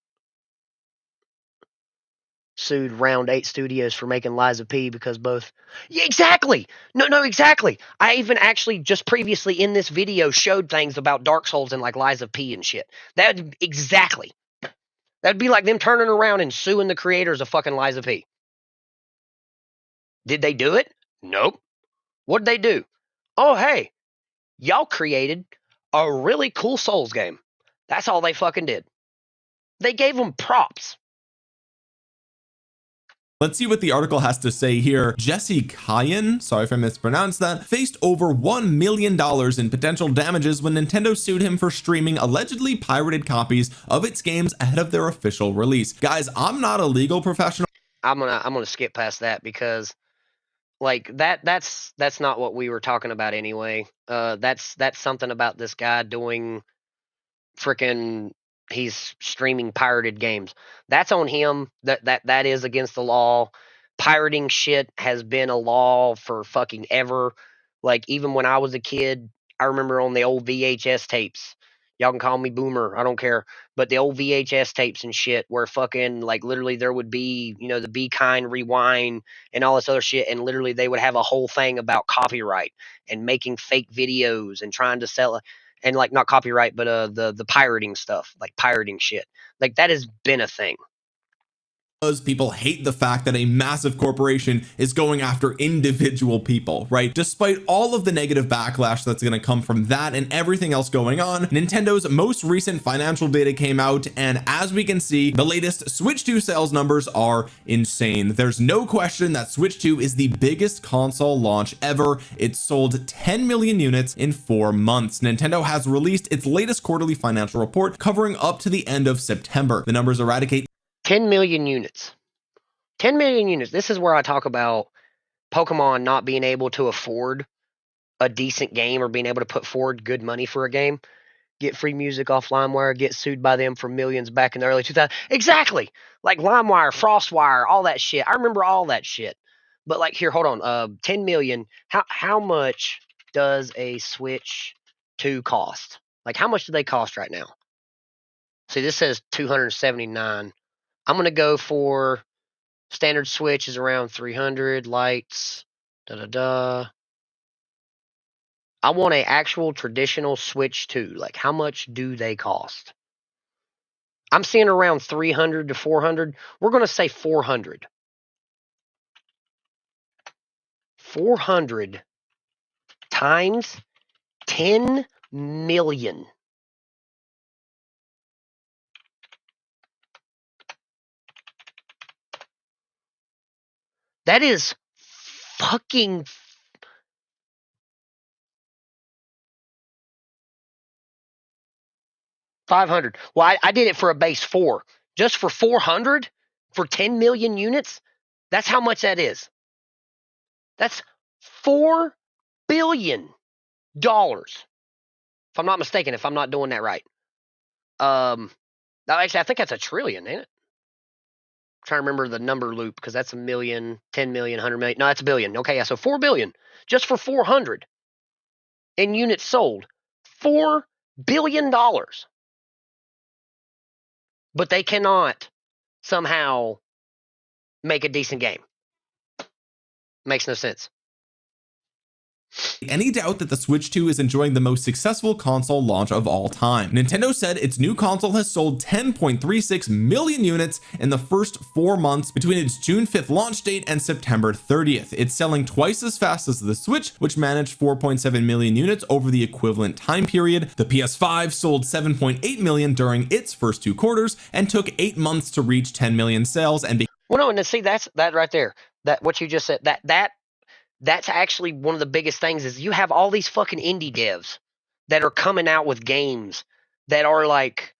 sued Round 8 Studios for making Lies of P because both. Yeah, exactly. No, exactly. I even actually just previously in this video showed things about Dark Souls and like Lies of P and shit. That exactly. That'd be like them turning around and suing the creators of fucking Lies of P. Did they do it? Nope. What'd they do? Oh, hey, y'all created a really cool Souls game. That's all they fucking did. They gave them props. let's see what the article has to say here. Jesse Kyan, sorry if I mispronounced that, faced over $1 million in potential damages when Nintendo sued him for streaming allegedly pirated copies of its games ahead of their official release. Guys, I'm not a legal professional. I'm gonna skip past that because like that's not what we were talking about anyway. That's something about this guy doing freaking, he's streaming pirated games. That's on him. That is against the law. Pirating shit has been a law for fucking ever. Like even when I was a kid, I remember on the old VHS tapes. Y'all can call me boomer, I don't care. But the old VHS tapes and shit where fucking like literally there would be, the Be Kind Rewind and all this other shit, and literally they would have a whole thing about copyright and making fake videos and trying to sell it, and like not copyright, but the pirating stuff, like pirating shit. Like that has been a thing. People hate the fact that a massive corporation is going after individual people, right? Despite all of the negative backlash that's going to come from that and everything else going on, Nintendo's most recent financial data came out, and as we can see, the latest Switch 2 sales numbers are insane. There's no question that Switch 2 is the biggest console launch ever. It sold 10 million units in 4 months. Nintendo has released its latest quarterly financial report covering up to the end of September. The numbers eradicate 10 million units. 10 million units. This is where I talk about Pokemon not being able to afford a decent game or being able to put forward good money for a game. Get free music off LimeWire, get sued by them for millions back in the early 2000s. Exactly. Like LimeWire, FrostWire, all that shit. I remember all that shit. But like here, hold on. 10 million. How much does a Switch 2 cost? Like how much do they cost right now? See, this says 279. I'm going to go for standard Switch is around 300 lights. I want a actual traditional Switch 2. Like how much do they cost? I'm seeing around 300 to 400. We're going to say 400. 400 times 10 million. That is fucking 500. Well, I did it for a base 4. Just for 400 for 10 million units? That's how much that is. That's $4 billion. If I'm not mistaken, if I'm not doing that right. No, actually, I think that's a trillion, ain't it? trying to remember the number loop because that's a million, 10 million, 100 million. No, that's a billion. Okay, yeah, so 4 billion just for 400 in units sold. $4 billion. But they cannot somehow make a decent game. Makes no sense. Any doubt that the Switch 2 is enjoying the most successful console launch of all time? Nintendo said its new console has sold 10.36 million units in the first 4 months between its June 5th launch date and September 30th. It's selling twice as fast as the Switch, which managed 4.7 million units over the equivalent time period. The PS5 sold 7.8 million during its first 2 quarters and took 8 months to reach 10 million sales and well, no, and see, that's that right there. That what you just said, that's actually one of the biggest things is you have all these fucking indie devs that are coming out with games that are like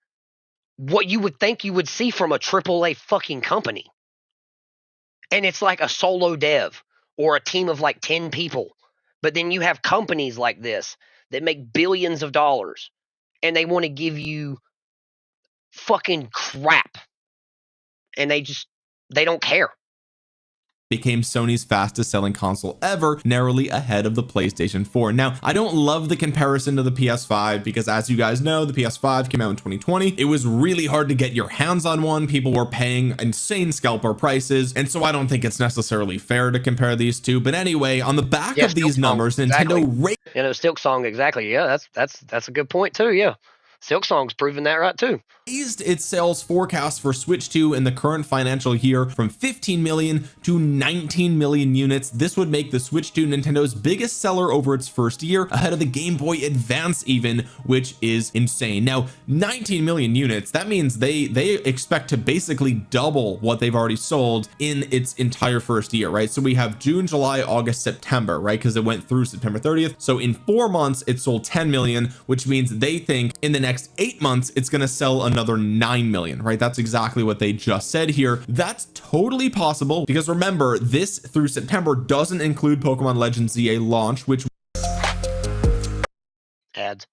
what you would think you would see from a AAA fucking company. And it's like a solo dev or a team of like 10 people. But then you have companies like this that make billions of dollars and they want to give you fucking crap. And they don't care. Became Sony's fastest selling console ever, narrowly ahead of the PlayStation 4. Now, I don't love the comparison to the PS5 because, as you guys know, the PS5 came out in 2020. It was really hard to get your hands on one. People were paying insane scalper prices, and so I don't think it's necessarily fair to compare these two. But anyway, on the back of these numbers, exactly. Nintendo Silk Song, exactly. Yeah, that's a good point too. Yeah, Silk Song's proving that right too. Raised its sales forecast for Switch 2 in the current financial year from 15 million to 19 million units. This would make the Switch 2 Nintendo's biggest seller over its first year, ahead of the Game Boy Advance even, which is insane. Now, 19 million units, that means they expect to basically double what they've already sold in its entire first year, right? So we have June, July, August, September, right? Because it went through September 30th. So in 4 months, it sold 10 million, which means they think in the next 8 months, it's going to sell another 9 million, right? That's exactly what they just said here. That's totally possible because remember, this through September doesn't include Pokemon Legends ZA launch, which ads.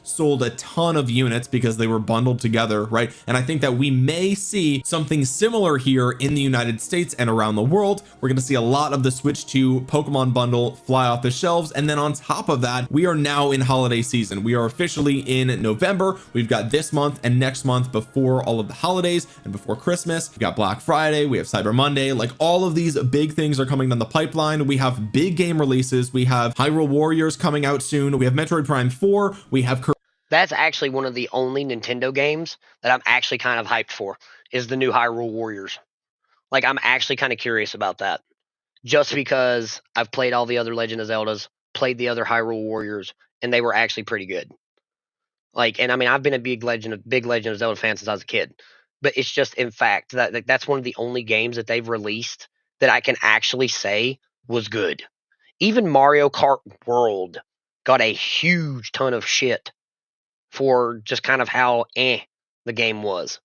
sold a ton of units because they were bundled together, right? And I think that we may see something similar here in the United States and around the world. We're going to see a lot of the Switch 2 Pokemon bundle fly off the shelves, and then on top of that, we are now in holiday season. We are officially in November. We've got this month and next month before all of the holidays and before Christmas. We've got Black Friday, we have Cyber Monday, like all of these big things are coming down the pipeline. We have big game releases. We have Hyrule Warriors coming out soon. We have Metroid Prime 4. We have that's actually one of the only Nintendo games that I'm actually kind of hyped for is the new Hyrule Warriors. Like, I'm actually kind of curious about that just because I've played all the other Legend of Zeldas, played the other Hyrule Warriors, and they were actually pretty good. Like, and I mean, I've been a big Legend of Zelda fan since I was a kid, but it's just in fact that that's one of the only games that they've released that I can actually say was good. Even Mario Kart World got a huge ton of shit for just kind of how the game was.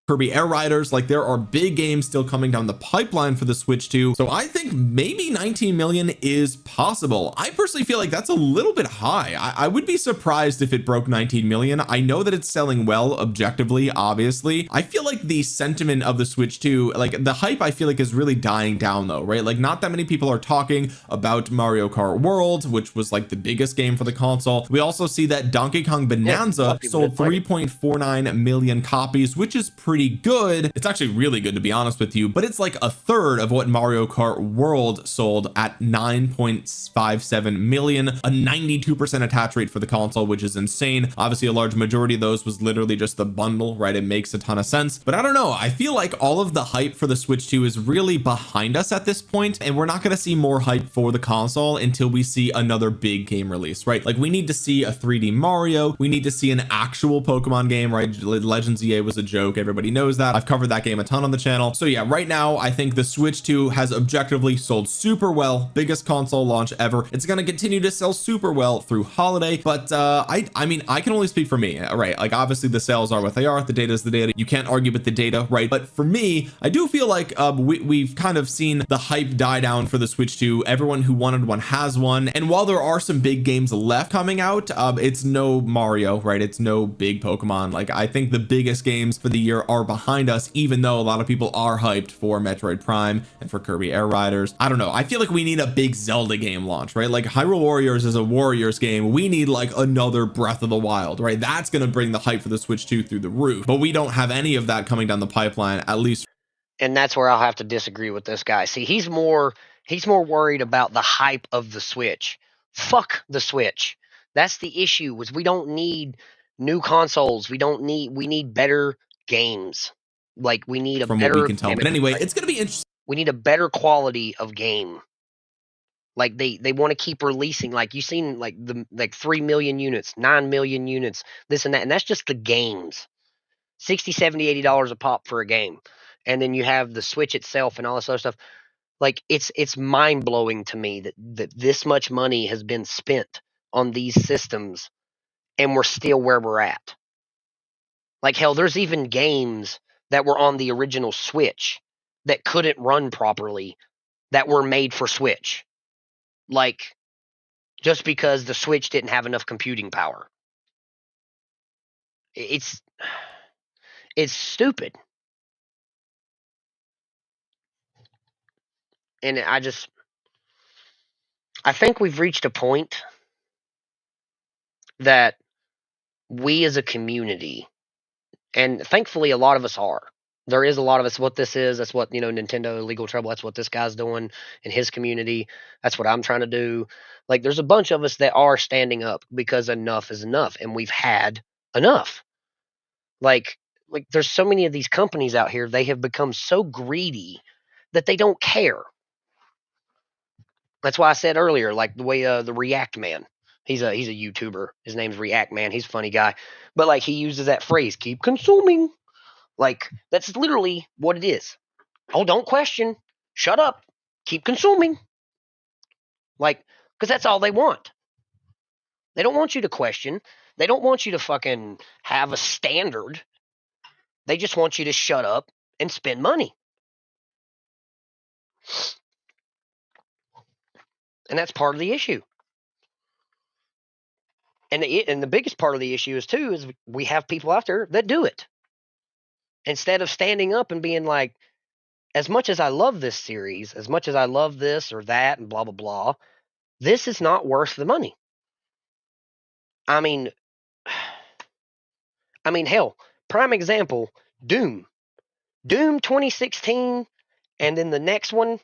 Kirby Air Riders, like there are big games still coming down the pipeline for the Switch 2. So I think maybe 19 million is possible. I personally feel like that's a little bit high. I would be surprised if it broke 19 million. I know that it's selling well objectively, obviously. I feel like the sentiment of the Switch 2, like the hype, I feel like is really dying down though, right? Like not that many people are talking about Mario Kart World, which was like the biggest game for the console. We also see that Donkey Kong Bonanza sold 3.49 million copies, which is pretty good. It's actually really good, to be honest with you, but it's like a third of what Mario Kart World sold at 9.57 million, a 92% attach rate for the console, which is insane. Obviously a large majority of those was literally just the bundle, right? It makes a ton of sense, but I don't know, I feel like all of the hype for the Switch 2 is really behind us at this point, and we're not going to see more hype for the console until we see another big game release, right? Like we need to see a 3D Mario, we need to see an actual Pokemon game, right? Legends EA was a joke, everybody everybody knows that. I've covered that game a ton on the channel. So yeah, right now I think the Switch 2 has objectively sold super well, biggest console launch ever. It's going to continue to sell super well through holiday, but I mean, I can only speak for me, right? Like obviously the sales are what they are, the data is the data, you can't argue with the data, right? But for me, I do feel like we've kind of seen the hype die down for the Switch 2. Everyone who wanted one has one, and while there are some big games left coming out, it's no Mario, right? It's no big Pokemon. Like I think the biggest games for the year are behind us, even though a lot of people are hyped for Metroid Prime and for Kirby Air Riders. I don't know, I feel like we need a big Zelda game launch, right? Like Hyrule Warriors is a Warriors game, we need like another Breath of the Wild, right? That's going to bring the hype for the Switch 2 through the roof, but we don't have any of that coming down the pipeline, at least. And that's where I'll have to disagree with this guy. See, he's more worried about the hype of the Switch. Fuck the Switch. That's the issue. Was we don't need new consoles. We need better games. Like we need a from better, what we can tell. But anyway, it's going to be interesting. We need a better quality of game. Like they want to keep releasing, like you've seen like 3 million units, 9 million units, this and that, and that's just the games. 60, 70, $80 a pop for a game. And then you have the Switch itself and all this other stuff. Like it's mind blowing to me that this much money has been spent on these systems and we're still where we're at. Like hell, there's even games that were on the original Switch that couldn't run properly that were made for Switch. Like just because the Switch didn't have enough computing power. It's stupid. And I think we've reached a point that we as a community, and thankfully a lot of us are. There is a lot of us. What this is, that's what Nintendo Legal Trouble. That's what this guy's doing in his community. That's what I'm trying to do. Like, there's a bunch of us that are standing up because enough is enough, and we've had enough. Like there's so many of these companies out here. They have become so greedy that they don't care. That's why I said earlier, like the way the React Man. He's a YouTuber. His name's React Man. He's a funny guy, but like he uses that phrase, "keep consuming." Like that's literally what it is. Oh, don't question. Shut up. Keep consuming. Like, because that's all they want. They don't want you to question. They don't want you to fucking have a standard. They just want you to shut up and spend money. And that's part of the issue. And the biggest part of the issue is we have people out there that do it. Instead of standing up and being like, as much as I love this series, as much as I love this or that and blah, blah, blah, this is not worth the money. I mean, hell, prime example, Doom 2016, and then the next one,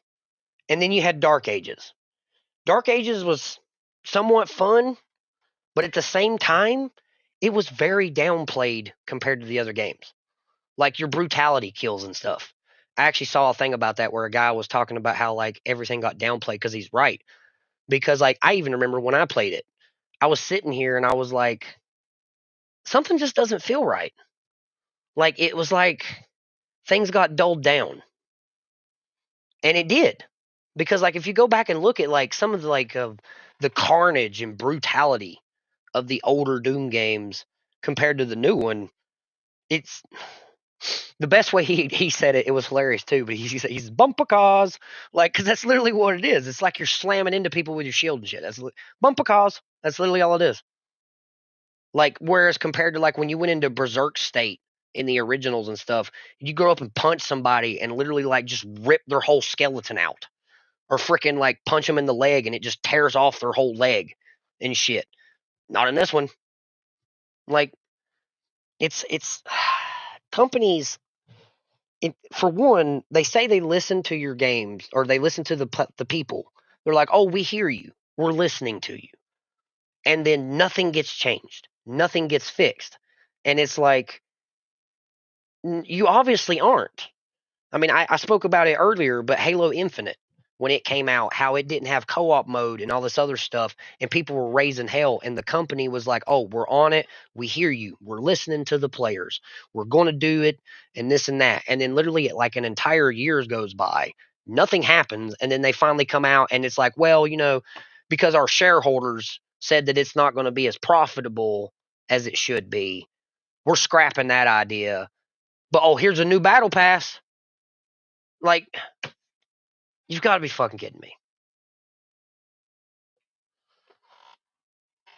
and then you had Dark Ages. Dark Ages was somewhat fun, but at the same time, it was very downplayed compared to the other games. Like your brutality kills and stuff. I actually saw a thing about that where a guy was talking about how like everything got downplayed because he's right. Because like I even remember when I played it, I was sitting here and I was like, something just doesn't feel right. Like it was like things got dulled down. And it did. Because like if you go back and look at like some of the the carnage and brutality of the older Doom games compared to the new one, it's the best way he said it. It was hilarious too. But he's bumper cars, like because that's literally what it is. It's like you're slamming into people with your shield and shit. That's bumper cars. That's literally all it is. Like whereas compared to like when you went into Berserk state in the originals and stuff, you go up and punch somebody and literally like just rip their whole skeleton out, or freaking like punch them in the leg and it just tears off their whole leg and shit. Not in this one. Like it's companies. For one, they say they listen to your games or they listen to the people. They're like, "Oh, we hear you. We're listening to you," and then nothing gets changed. Nothing gets fixed, and it's like you obviously aren't. I mean, I spoke about it earlier, but Halo Infinite. when it came out, how it didn't have co-op mode and all this other stuff, and people were raising hell, and the company was like, oh, we're on it, we hear you, we're listening to the players, we're going to do it, and this and that. And then literally like an entire year goes by, nothing happens, and then they finally come out and it's like, well, because our shareholders said that it's not going to be as profitable as it should be, we're scrapping that idea. But oh, here's a new battle pass. Like, you've got to be fucking kidding me.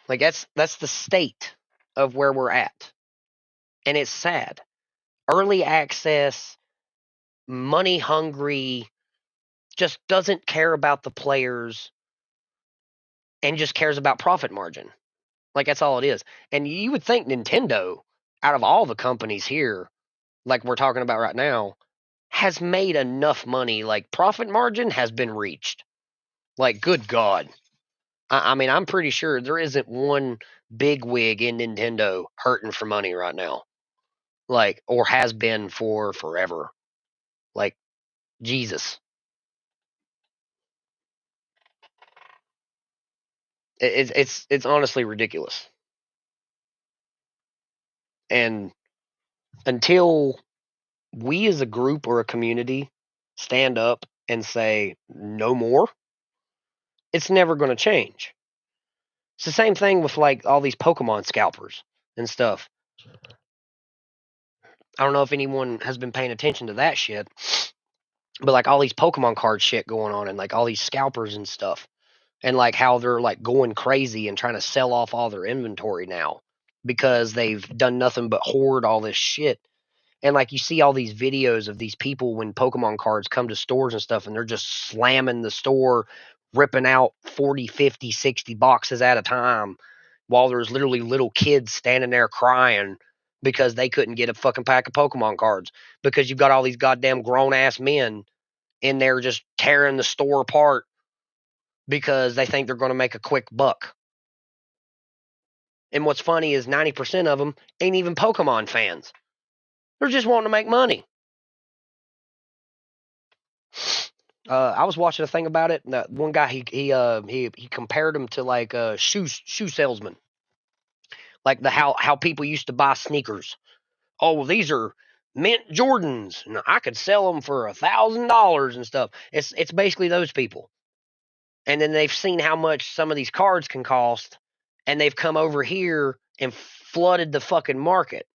Like that's the state of where we're at. And it's sad. Early access, money hungry, just doesn't care about the players and just cares about profit margin. Like that's all it is. And you would think Nintendo, out of all the companies here, like we're talking about right now, has made enough money. Like profit margin has been reached. Like, good God. I mean, I'm pretty sure there isn't one big wig in Nintendo hurting for money right now. Like, or has been for forever. Like, Jesus. It's honestly ridiculous. And until we as a group or a community stand up and say no more, it's never going to change. It's the same thing with like all these Pokemon scalpers and stuff. I don't know if anyone has been paying attention to that shit, but like all these Pokemon card shit going on and like all these scalpers and stuff, and like how they're like going crazy and trying to sell off all their inventory now because they've done nothing but hoard all this shit. And like you see all these videos of these people when Pokemon cards come to stores and stuff, and they're just slamming the store, ripping out 40, 50, 60 boxes at a time, while there's literally little kids standing there crying because they couldn't get a fucking pack of Pokemon cards, because you've got all these goddamn grown ass men in there just tearing the store apart because they think they're going to make a quick buck. And what's funny is 90% of them ain't even Pokemon fans. They're just wanting to make money. I was watching a thing about it, and that one guy he compared them to like shoe salesmen, like the how people used to buy sneakers. Oh, well, these are mint Jordans, and I could sell them for $1,000 and stuff. It's basically those people. And then they've seen how much some of these cards can cost, and they've come over here and flooded the fucking market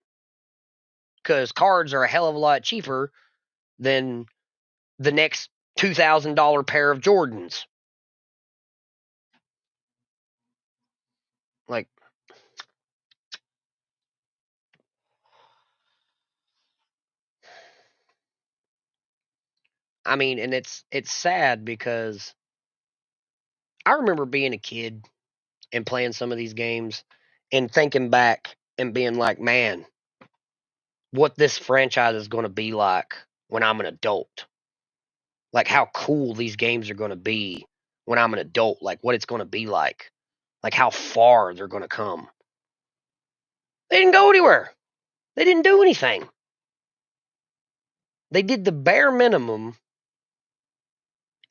because cards are a hell of a lot cheaper than the next $2,000 pair of Jordans. Like, I mean, and it's sad because I remember being a kid and playing some of these games and thinking back and being like, man, what this franchise is going to be like when I'm an adult. Like how cool these games are going to be when I'm an adult, like what it's going to be like how far they're going to come. They didn't go anywhere. They didn't do anything. They did the bare minimum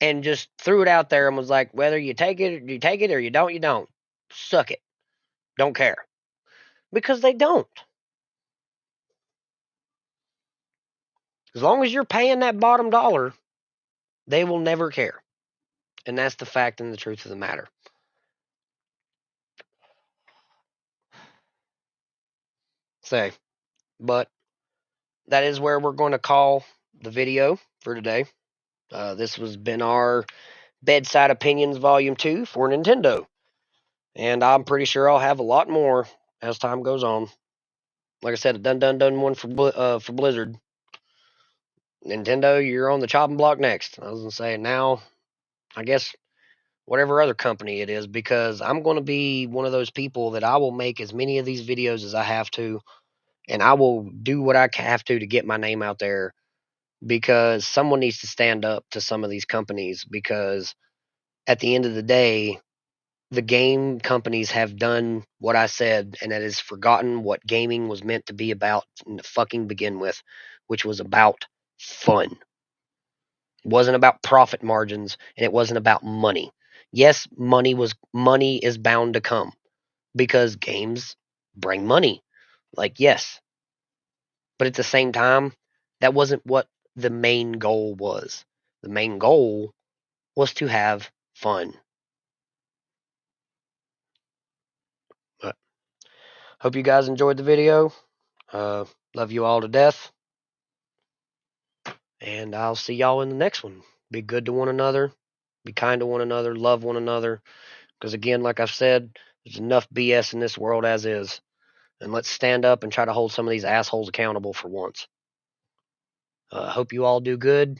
and just threw it out there and was like, whether you take it or you don't. Suck it. Don't care. Because they don't. As long as you're paying that bottom dollar, they will never care. And that's the fact and the truth of the matter. So, but that is where we're going to call the video for today. This has been our Bedside Opinions Volume 2 for Nintendo. And I'm pretty sure I'll have a lot more as time goes on. Like I said, I done one for Blizzard. Nintendo, you're on the chopping block next. I was going to say now, I guess whatever other company it is, because I'm going to be one of those people that I will make as many of these videos as I have to, and I will do what I have to get my name out there, because someone needs to stand up to some of these companies, because at the end of the day, the game companies have done what I said, and that is forgotten what gaming was meant to be about in the fucking begin with, which was about fun. It wasn't about profit margins, and it wasn't about money. Yes, money is bound to come because games bring money. Like, yes. But at the same time, that wasn't what the main goal was. The main goal was to have fun. But hope you guys enjoyed the video. Love you all to death. And I'll see y'all in the next one. Be good to one another. Be kind to one another. Love one another. Because again, like I've said, there's enough BS in this world as is. And let's stand up and try to hold some of these assholes accountable for once. Hope you all do good.